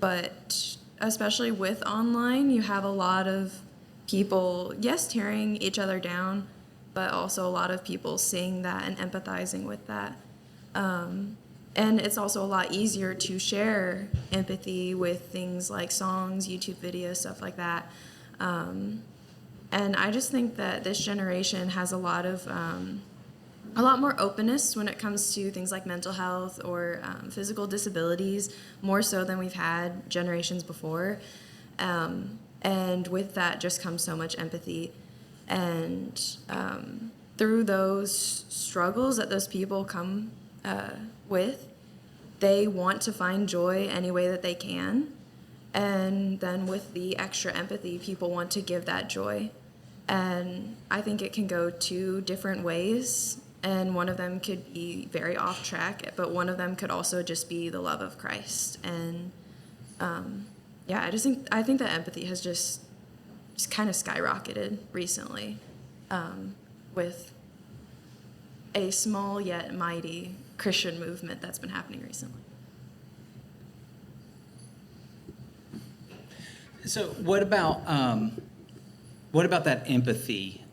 But especially with online, you have a lot of people, tearing each other down, but also a lot of people seeing that and empathizing with that. And it's also a lot easier to share empathy with things like songs, YouTube videos, stuff like that. And I just think that this generation has a lot more openness when it comes to things like mental health or physical disabilities, more so than we've had generations before. And with that just comes so much empathy. And through those struggles that those people come with, they want to find joy any way that they can. And then with the extra empathy, people want to give that joy. And I think it can go two different ways. And one of them could be very off track, but one of them could also just be the love of Christ. And I think that empathy has just kind of skyrocketed recently with a small yet mighty Christian movement that's been happening recently. So what about that empathy?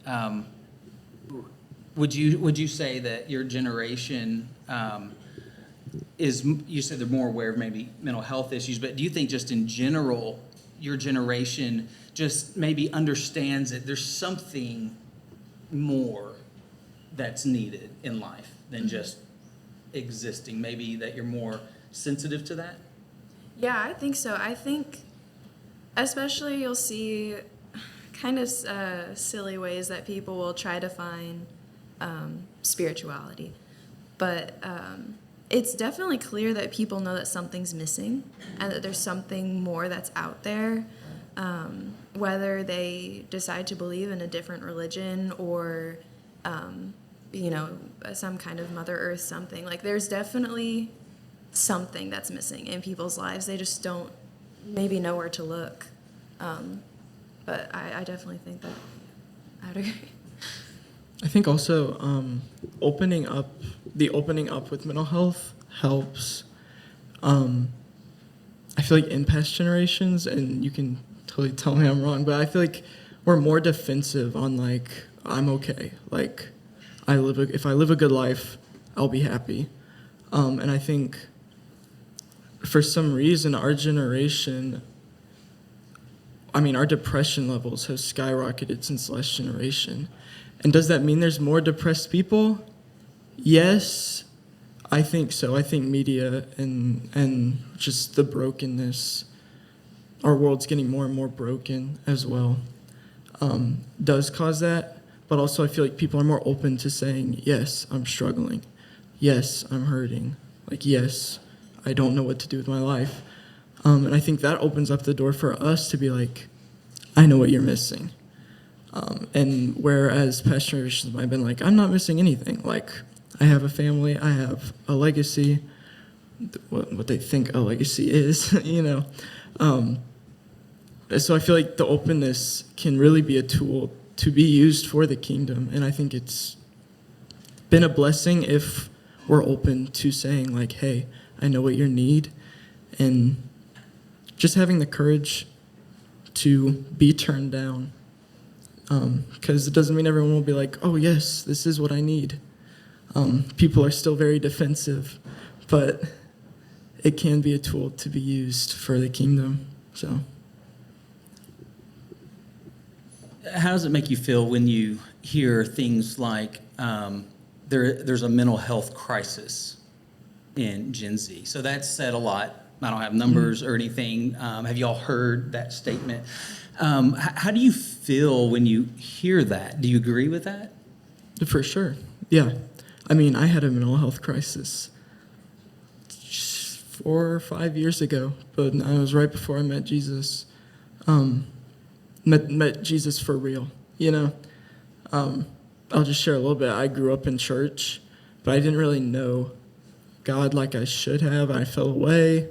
Would you say that your generation is, you said they're more aware of maybe mental health issues, but do you think just in general your generation just maybe understands that there's something more that's needed in life than just existing? Maybe that you're more sensitive to that? Yeah, I think so. I think especially you'll see kind of silly ways that people will try to find spirituality. But it's definitely clear that people know that something's missing and that there's something more that's out there, whether they decide to believe in a different religion or, some kind of Mother Earth something. Like, there's definitely something that's missing in people's lives. They just don't maybe know where to look. But I definitely think that I would agree. I think also opening up with mental health helps. I feel like in past generations, and you can totally tell me I'm wrong, but I feel like we're more defensive on like, I'm okay. Like, if I live a good life, I'll be happy. And I think for some reason our generation, our depression levels have skyrocketed since last generation. And does that mean there's more depressed people? Yes, I think so. I think media and just the brokenness, our world's getting more and more broken as well, does cause that. But also I feel like people are more open to saying, yes, I'm struggling. Yes, I'm hurting. Like, yes, I don't know what to do with my life. And I think that opens up the door for us to be like, I know what you're missing. And whereas past generations might have been like, I'm not missing anything. Like, I have a family, I have a legacy, what they think a legacy is, you know. So I feel like the openness can really be a tool to be used for the kingdom. And I think it's been a blessing if we're open to saying, like, hey, I know what you need. And just having the courage to be turned down. Because it doesn't mean everyone will be like, oh, yes, this is what I need. People are still very defensive, but it can be a tool to be used for the kingdom. So, how does it make you feel when you hear things like there's a mental health crisis in Gen Z? So that's said a lot. I don't have numbers or anything. Have y'all heard that statement? How do you feel when you hear that? Do you agree with that? For sure. Yeah. I mean, I had a mental health crisis 4 or 5 years ago, but I was right before I met Jesus. Met Jesus for real, you know. I'll just share a little bit. I grew up in church, but I didn't really know God like I should have. I fell away.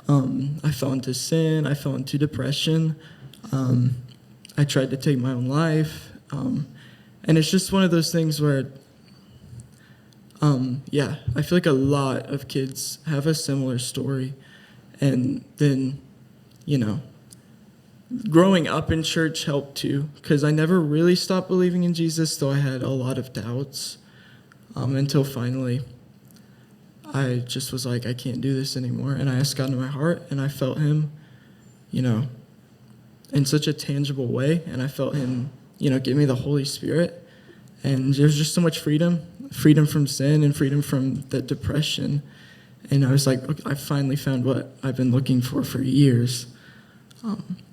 I fell into sin. I fell into depression. I tried to take my own life. And it's just one of those things where, I feel like a lot of kids have a similar story. And then, you know, growing up in church helped too, because I never really stopped believing in Jesus, though I had a lot of doubts, until finally I just was like, I can't do this anymore. And I asked God in my heart, and I felt him, you know, in such a tangible way. And I felt him, you know, give me the Holy Spirit. And there's just so much freedom from sin and freedom from the depression. And I was like, okay, I finally found what I've been looking for years.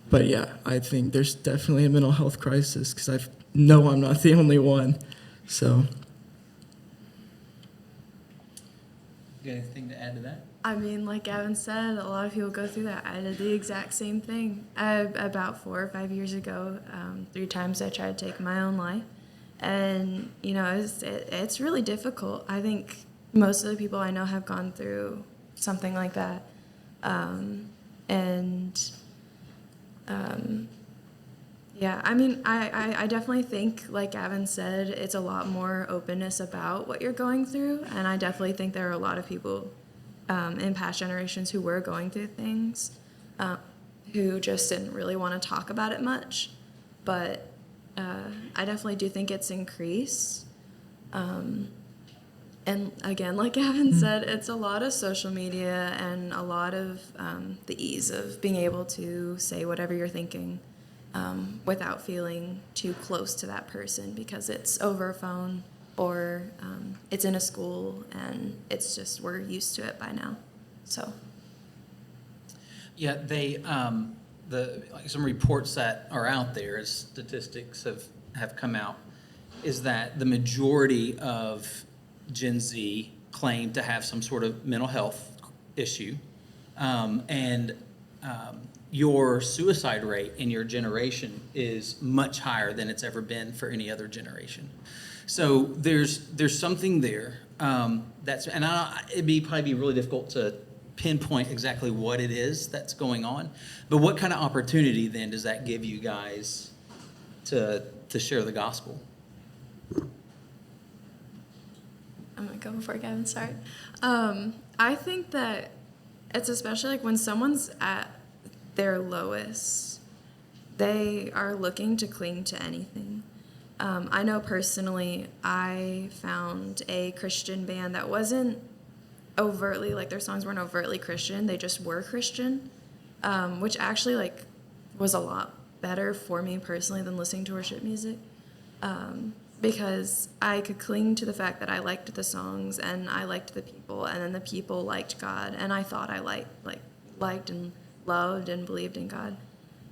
But yeah, I think there's definitely a mental health crisis, because I know I'm not the only one. So. You got anything to add to that? I mean, like Gavin said, a lot of people go through that. I did the exact same thing. About 4 or 5 years ago, 3 times I tried to take my own life. And, you know, it's really difficult. I think most of the people I know have gone through something like that. Yeah, I mean, I definitely think, like Gavin said, it's a lot more openness about what you're going through. And I definitely think there are a lot of people in past generations who were going through things who just didn't really want to talk about it much. But I definitely do think it's increased. And again, like Gavin said, it's a lot of social media and a lot of the ease of being able to say whatever you're thinking without feeling too close to that person, because it's over a phone or it's in a school, and it's just, we're used to it by now. So. Yeah, they like some reports that are out there, as statistics have come out, is that the majority of Gen Z claim to have some sort of mental health issue, and your suicide rate in your generation is much higher than it's ever been for any other generation. So there's something there that's, and it'd probably be really difficult to pinpoint exactly what it is that's going on, but what kind of opportunity then does that give you guys to share the gospel? I'm going to go before Gavin start. I think that it's especially like when someone's at their lowest, they are looking to cling to anything. I know personally, I found a Christian band that wasn't overtly, like their songs weren't overtly Christian, they just were Christian, which actually like was a lot better for me personally than listening to worship music. Because I could cling to the fact that I liked the songs and I liked the people, and then the people liked God, and I thought I liked and loved and believed in God.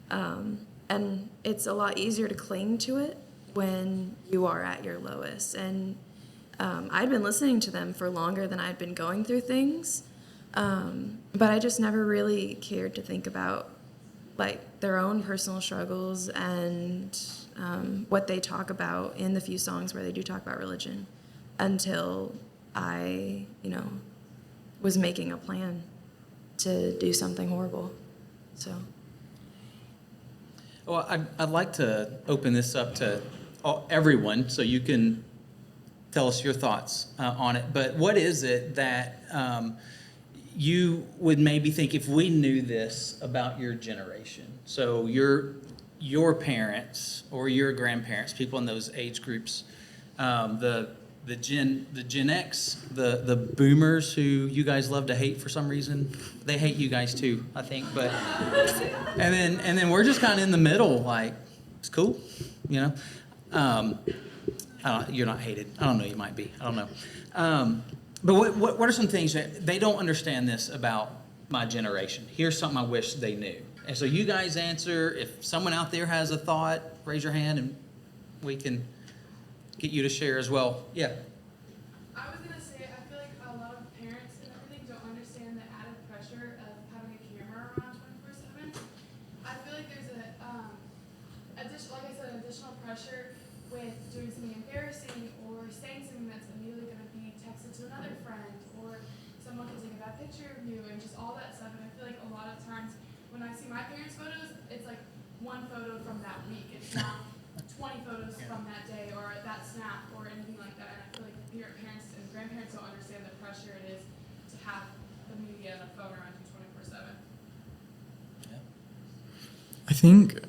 And it's a lot easier to cling to it when you are at your lowest. And I'd been listening to them for longer than I'd been going through things, but I just never really cared to think about like their own personal struggles and what they talk about in the few songs where they do talk about religion, until I, was making a plan to do something horrible. So. Well, I'd like to open this up to everyone so you can tell us your thoughts on it. But what is it that you would maybe think if we knew this about your generation? So your parents or your grandparents, people in those age groups, the Gen X, the boomers who you guys love to hate for some reason. They hate you guys too, I think. But and then we're just kind of in the middle, like it's cool, I don't, you're not hated. I don't know. You might be. I don't know. But what are some things that they don't understand this about my generation? Here's something I wish they knew. And so you guys answer. If someone out there has a thought, raise your hand and we can get you to share as well. Yeah. I was going to say, I feel like a lot of parents and everything don't understand the added pressure of having a camera around 24/7. I feel like there's additional pressure with doing something embarrassing or saying something that's immediately going to be texted to another friend, or someone can take a bad picture of you and just all that stuff. And I feel like a lot of times when I see my parents' photos, it's like one photo from that week. It's not 20 photos from that day or that snap or anything like that. And I feel like parents and grandparents don't understand the pressure it is to have the media and a phone around you 24/7. I think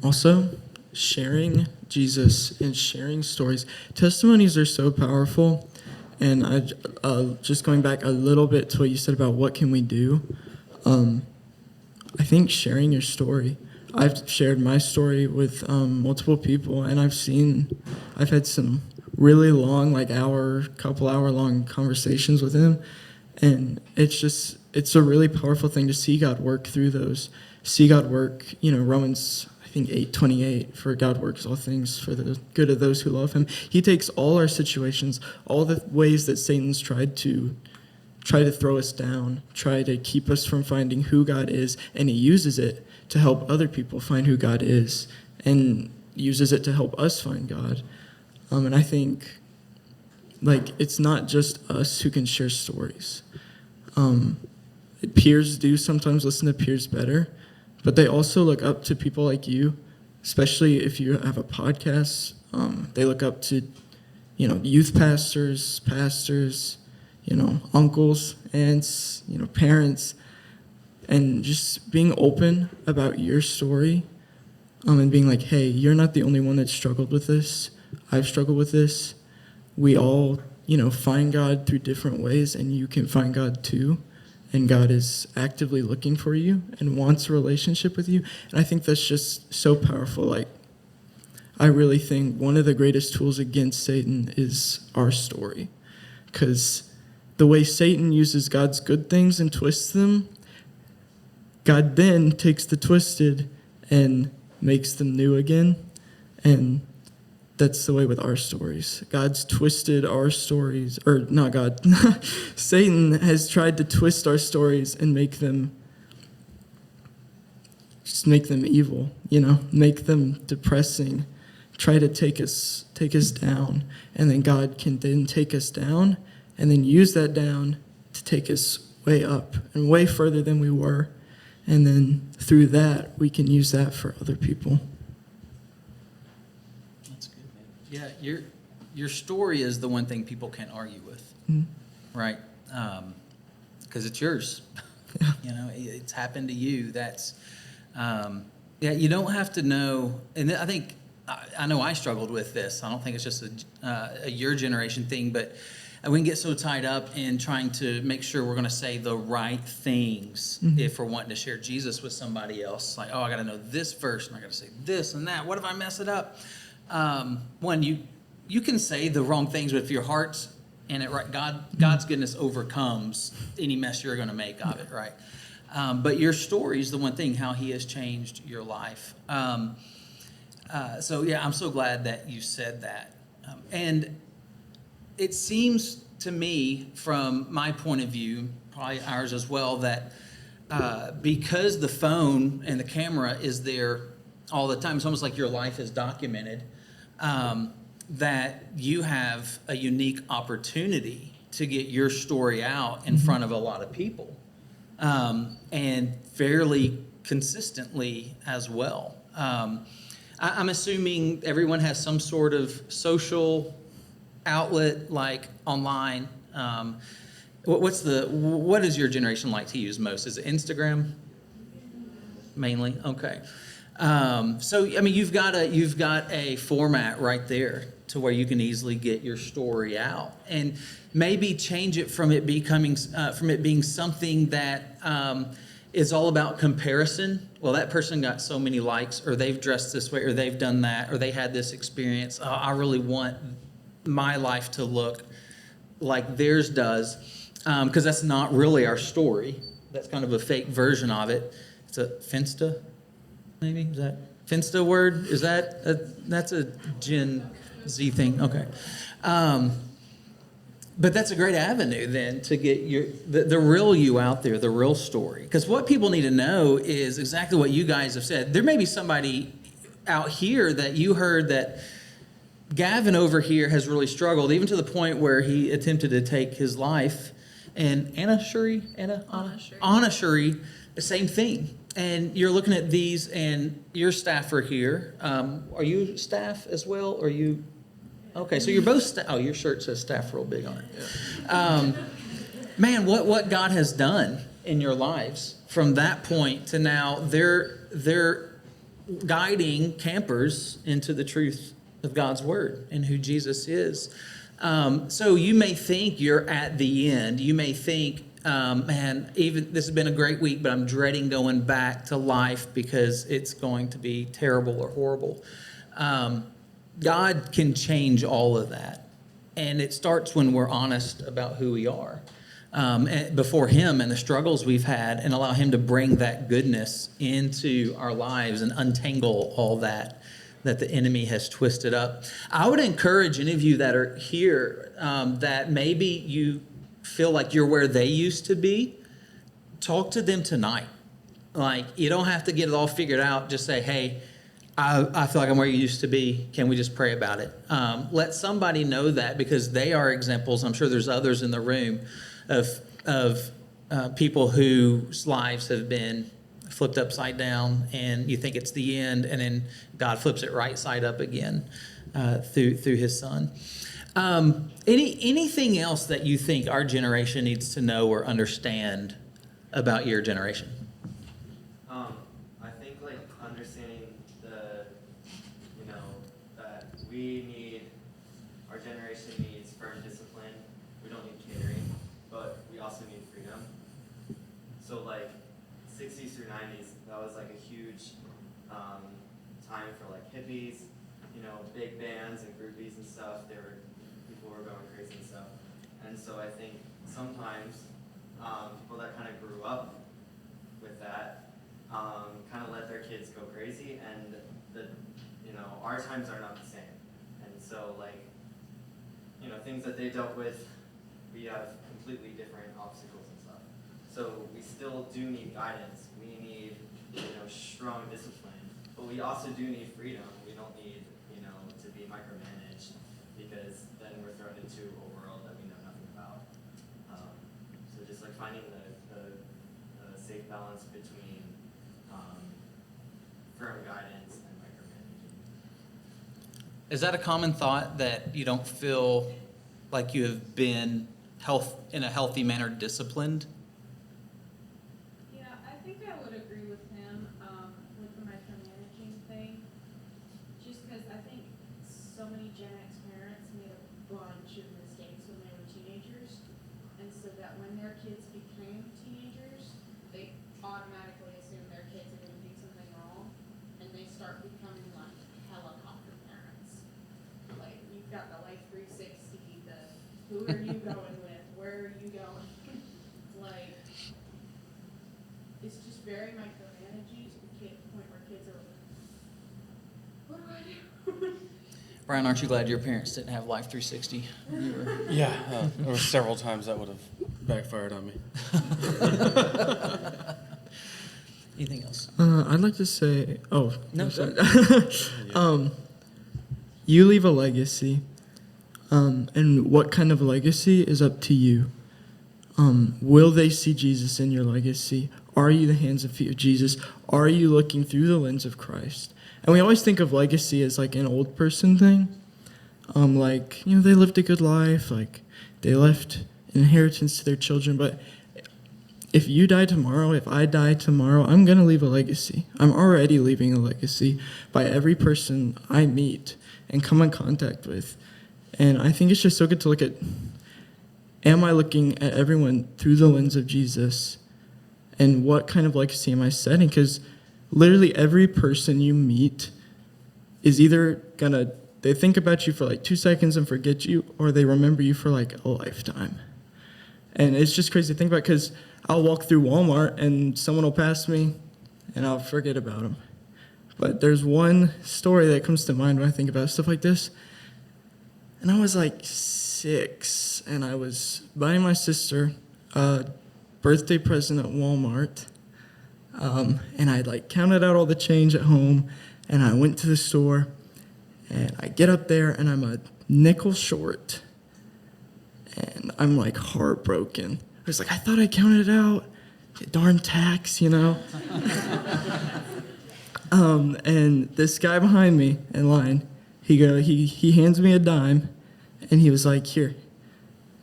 also sharing Jesus and sharing stories. Testimonies are so powerful. And just going back a little bit to what you said about what can we do, I think sharing your story. I've shared my story with multiple people, and I've had some really long, couple hour long conversations with him. And it's a really powerful thing to see God work through those. See God work, Romans, I think 8:28, for God works all things for the good of those who love him. He takes all our situations, all the ways that Satan's tried to throw us down, try to keep us from finding who God is, and he uses it to help other people find who God is, and uses it to help us find God. And I think, it's not just us who can share stories. Peers do sometimes listen to peers better, but they also look up to people like you, especially if you have a podcast. They look up to, youth pastors, uncles, aunts, parents, and just being open about your story, and being like, hey, you're not the only one that struggled with this. I've struggled with this. We all, find God through different ways, and you can find God too. And God is actively looking for you and wants a relationship with you. And I think that's just so powerful. I really think one of the greatest tools against Satan is our story. Because the way Satan uses God's good things and twists them, God then takes the twisted and makes them new again. And that's the way with our stories. God's twisted our stories, or not God. Satan has tried to twist our stories and make them evil, make them depressing, try to take us down. And then God can then take us down and then use that down to take us way up and way further than we were. And then through that, we can use that for other people. That's good, man. Yeah, your story is the one thing people can't argue with, right? Because it's yours. Yeah. It's happened to you. That's, you don't have to know. And I think, I know I struggled with this. I don't think it's just a your generation thing, but we can get so tied up in trying to make sure we're going to say the right things if we're wanting to share Jesus with somebody else. Like, I got to know this verse, and I got to say this and that. What if I mess it up? One, you can say the wrong things, but if your heart's in it, right, God's goodness overcomes any mess you're going to make of it, right? But your story is the one thing, how he has changed your life. I'm so glad that you said that. And it seems to me, from my point of view, probably ours as well, that because the phone and the camera is there all the time, it's almost like your life is documented, that you have a unique opportunity to get your story out in front of a lot of people, and fairly consistently as well. I'm assuming everyone has some sort of social outlet, like online. What is your generation like to use most? Is it Instagram mainly? Okay. So I mean, you've got a format right there to where you can easily get your story out, and maybe change it from it being something that is all about comparison. Well, that person got so many likes, or they've dressed this way, or they've done that, or they had this experience. I really want my life to look like theirs does, because that's not really our story. That's kind of a fake version of it. It's a Finsta, maybe? Is that Finsta word? Is that's a Gen Z thing? Okay. But that's a great avenue then to get the real you out there, the real story. Because what people need to know is exactly what you guys have said. There may be somebody out here that you heard that Gavin over here has really struggled, even to the point where he attempted to take his life. And Anna Shuri, the same thing. And you're looking at these, and your staff are here. Are you staff as well, or you? Okay, so you're both staff. Oh, your shirt says staff real big on it. Yeah. Man, what God has done in your lives from that point to now, they're guiding campers into the truth of God's word and who Jesus is. So you may think you're at the end. You may think, man, even this has been a great week, but I'm dreading going back to life because it's going to be terrible or horrible. God can change all of that. And it starts when we're honest about who we are before Him and the struggles we've had, and allow Him to bring that goodness into our lives and untangle all that the enemy has twisted up. I would encourage any of you that are here that maybe you feel like you're where they used to be, talk to them tonight. Like, you don't have to get it all figured out. Just say, hey, I feel like I'm where you used to be. Can we just pray about it? Let somebody know that, because they are examples. I'm sure there's others in the room of people whose lives have been flipped upside down, and you think it's the end, and then God flips it right side up again through His Son. Anything else that you think our generation needs to know or understand about your generation? I think like understanding that our generation needs firm discipline. We don't need catering, but we also need freedom. So like 60s through 90s, that was like a huge time for like hippies, big bands and groupies and stuff. People were going crazy and stuff. And so I think sometimes people that kind of grew up with that kind of let their kids go crazy, and our times are not the same. And so things that they dealt with, we have completely different obstacles and stuff. So we still do need guidance. We need strong discipline, but we also do need freedom. We don't need to be micromanaged, because then we're thrown into a world that we know nothing about. So just like finding the safe balance between firm guidance and micromanaging. Is that a common thought, that you don't feel like you have been in a healthy manner disciplined? Yeah, I think I would agree with him with the micromanaging thing, just because I think so many Gen X parents made a bunch of mistakes when they were teenagers, and so that when their kids became teenagers, they automatically assume their kids are going to do something wrong, and they start becoming like helicopter parents. Like, you've got the Life 360, who are you going with? Where are you going? Like, it's just very micromanaging to the point where kids are like, what do I do? Brian, aren't you glad your parents didn't have Life 360? Yeah, there were several times that would have backfired on me. Anything else? I'd like to say, No, I'm sorry. You leave a legacy, and what kind of legacy is up to you. Will they see Jesus in your legacy? Are you the hands and feet of Jesus? Are you looking through the lens of Christ? And we always think of legacy as like an old person thing. Like, they lived a good life, like they left inheritance to their children, but if you die tomorrow, if I die tomorrow, I'm going to leave a legacy. I'm already leaving a legacy by every person I meet and come in contact with. And I think it's just so good to look at, am I looking at everyone through the lens of Jesus? And what kind of legacy am I setting? Because literally every person you meet is either they think about you for like 2 seconds and forget you, or they remember you for like a lifetime. And it's just crazy to think about, because I'll walk through Walmart and someone will pass me and I'll forget about them. But there's one story that comes to mind when I think about stuff like this. And I was like 6, and I was buying my sister a birthday present at Walmart. And I'd like counted out all the change at home, and I went to the store, and I get up there and I'm a nickel short. And I'm like heartbroken. I was like, I thought I counted it out. Darn tax, And this guy behind me in line, he hands me a dime, and he was like, here.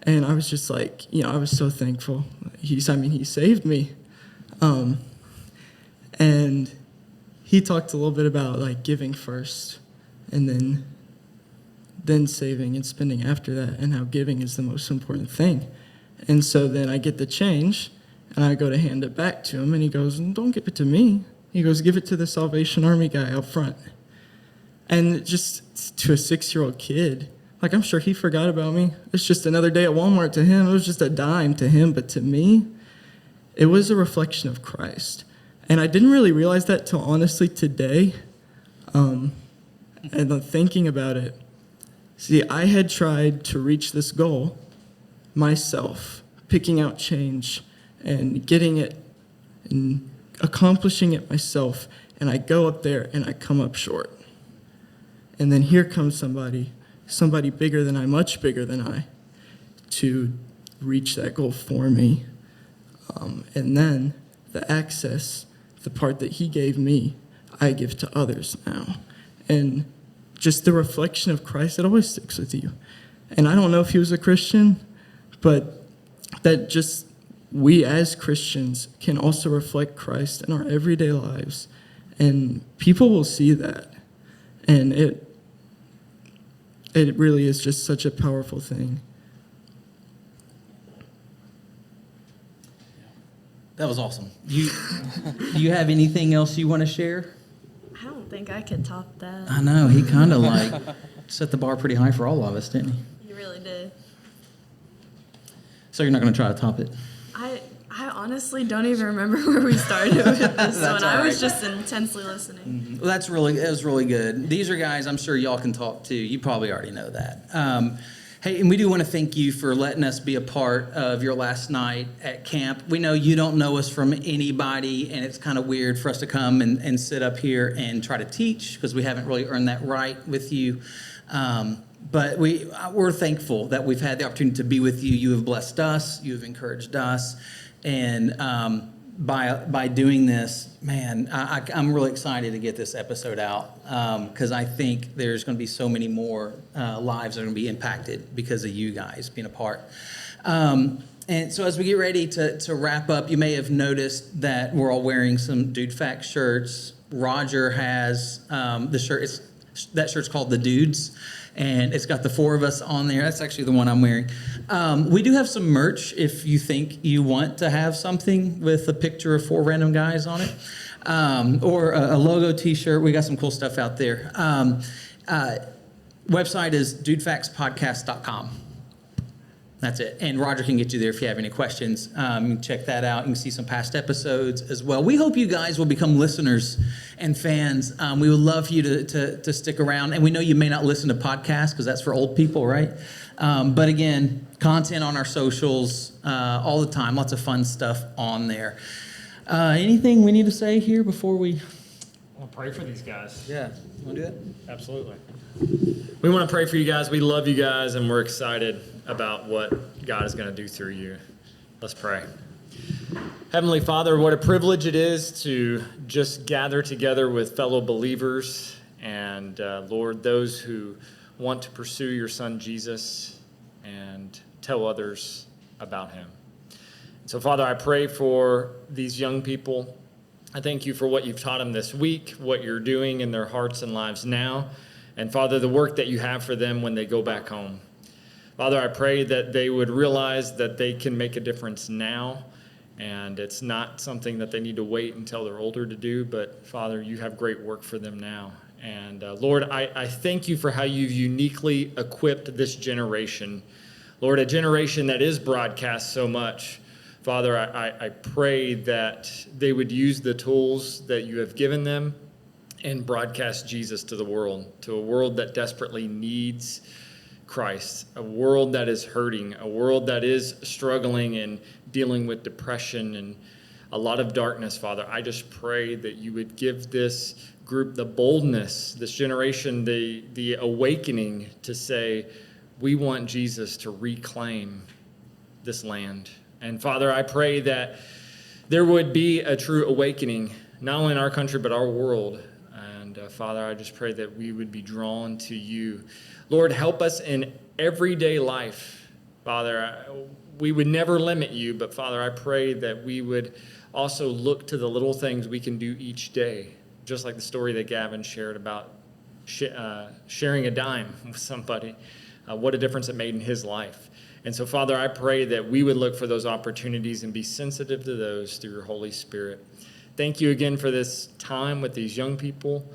And I was just like, I was so thankful. He saved me. And he talked a little bit about like giving first, and then saving and spending after that, and how giving is the most important thing. And so then I get the change, and I go to hand it back to him, and he goes, don't give it to me. He goes, give it to the Salvation Army guy out front. And just to a 6-year-old kid, like, I'm sure he forgot about me. It's just another day at Walmart to him. It was just a dime to him, but to me, it was a reflection of Christ. And I didn't really realize that till honestly today. And then thinking about it, see, I had tried to reach this goal myself, picking out change and getting it and accomplishing it myself. And I go up there and I come up short. And then here comes somebody bigger than I, much bigger than I, to reach that goal for me. And then the access, the part that he gave me, I give to others now. And just the reflection of Christ, it always sticks with you. And I don't know if he was a Christian, but that just we as Christians can also reflect Christ in our everyday lives. And people will see that. And it really is just such a powerful thing. That was awesome. Do you have anything else you want to share? I don't think I could top that. I know, he kind of like set the bar pretty high for all of us, didn't he? You really did. So you're not going to try to top it? I honestly don't even remember where we started with this one. I was just intensely listening. Mm-hmm. Well, it was really good. These are guys I'm sure y'all can talk to. You probably already know that. Hey, and we do want to thank you for letting us be a part of your last night at camp. We know you don't know us from anybody, and it's kind of weird for us to come and sit up here and try to teach because we haven't really earned that right with you. But we're thankful that we've had the opportunity to be with you. You have blessed us. You have encouraged us. And by doing this, man, I'm really excited to get this episode out because I think there's going to be so many more lives that are going to be impacted because of you guys being a part. And so as we get ready to wrap up, you may have noticed that we're all wearing some DudeFax shirts. Roger has the shirt. That shirt's called The Dudes. And it's got the 4 of us on there. That's actually the one I'm wearing. We do have some merch if you think you want to have something with a picture of 4 random guys on it. Or a logo t-shirt. We got some cool stuff out there. Website is DudeFaxPodcast.com. That's it. And Roger can get you there if you have any questions. You can check that out. You can see some past episodes as well. We hope you guys will become listeners and fans. We would love for you to stick around. And we know you may not listen to podcasts because that's for old people, right? But again, content on our socials all the time. Lots of fun stuff on there. Anything we need to say here before we? We'll pray for these guys. Yeah, you want to do that? Absolutely. We want to pray for you guys. We love you guys, and we're excited about what God is going to do through you. Let's pray. Heavenly Father, what a privilege it is to just gather together with fellow believers and, Lord, those who want to pursue your Son Jesus and tell others about him. So, Father, I pray for these young people. I thank you for what you've taught them this week, what you're doing in their hearts and lives now, and, Father, the work that you have for them when they go back home. Father, I pray that they would realize that they can make a difference now, and it's not something that they need to wait until they're older to do, but, Father, you have great work for them now. And, Lord, I thank you for how you've uniquely equipped this generation. Lord, a generation that is broadcast so much. Father, I pray that they would use the tools that you have given them and broadcast Jesus to the world, to a world that desperately needs Christ, a world that is hurting, a world that is struggling and dealing with depression and a lot of darkness, Father. I just pray that you would give this group the boldness, this generation, the awakening to say, we want Jesus to reclaim this land. And Father, I pray that there would be a true awakening, not only in our country, but our world. And Father, I just pray that we would be drawn to you. Lord, help us in everyday life. Father, we would never limit you, but Father, I pray that we would also look to the little things we can do each day, just like the story that Gavin shared about sharing a dime with somebody, what a difference it made in his life. And so, Father, I pray that we would look for those opportunities and be sensitive to those through your Holy Spirit. Thank you again for this time with these young people.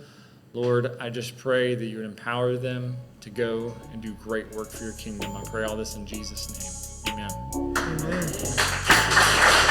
Lord, I just pray that you would empower them to go and do great work for your kingdom. I pray all this in Jesus' name. Amen. Amen.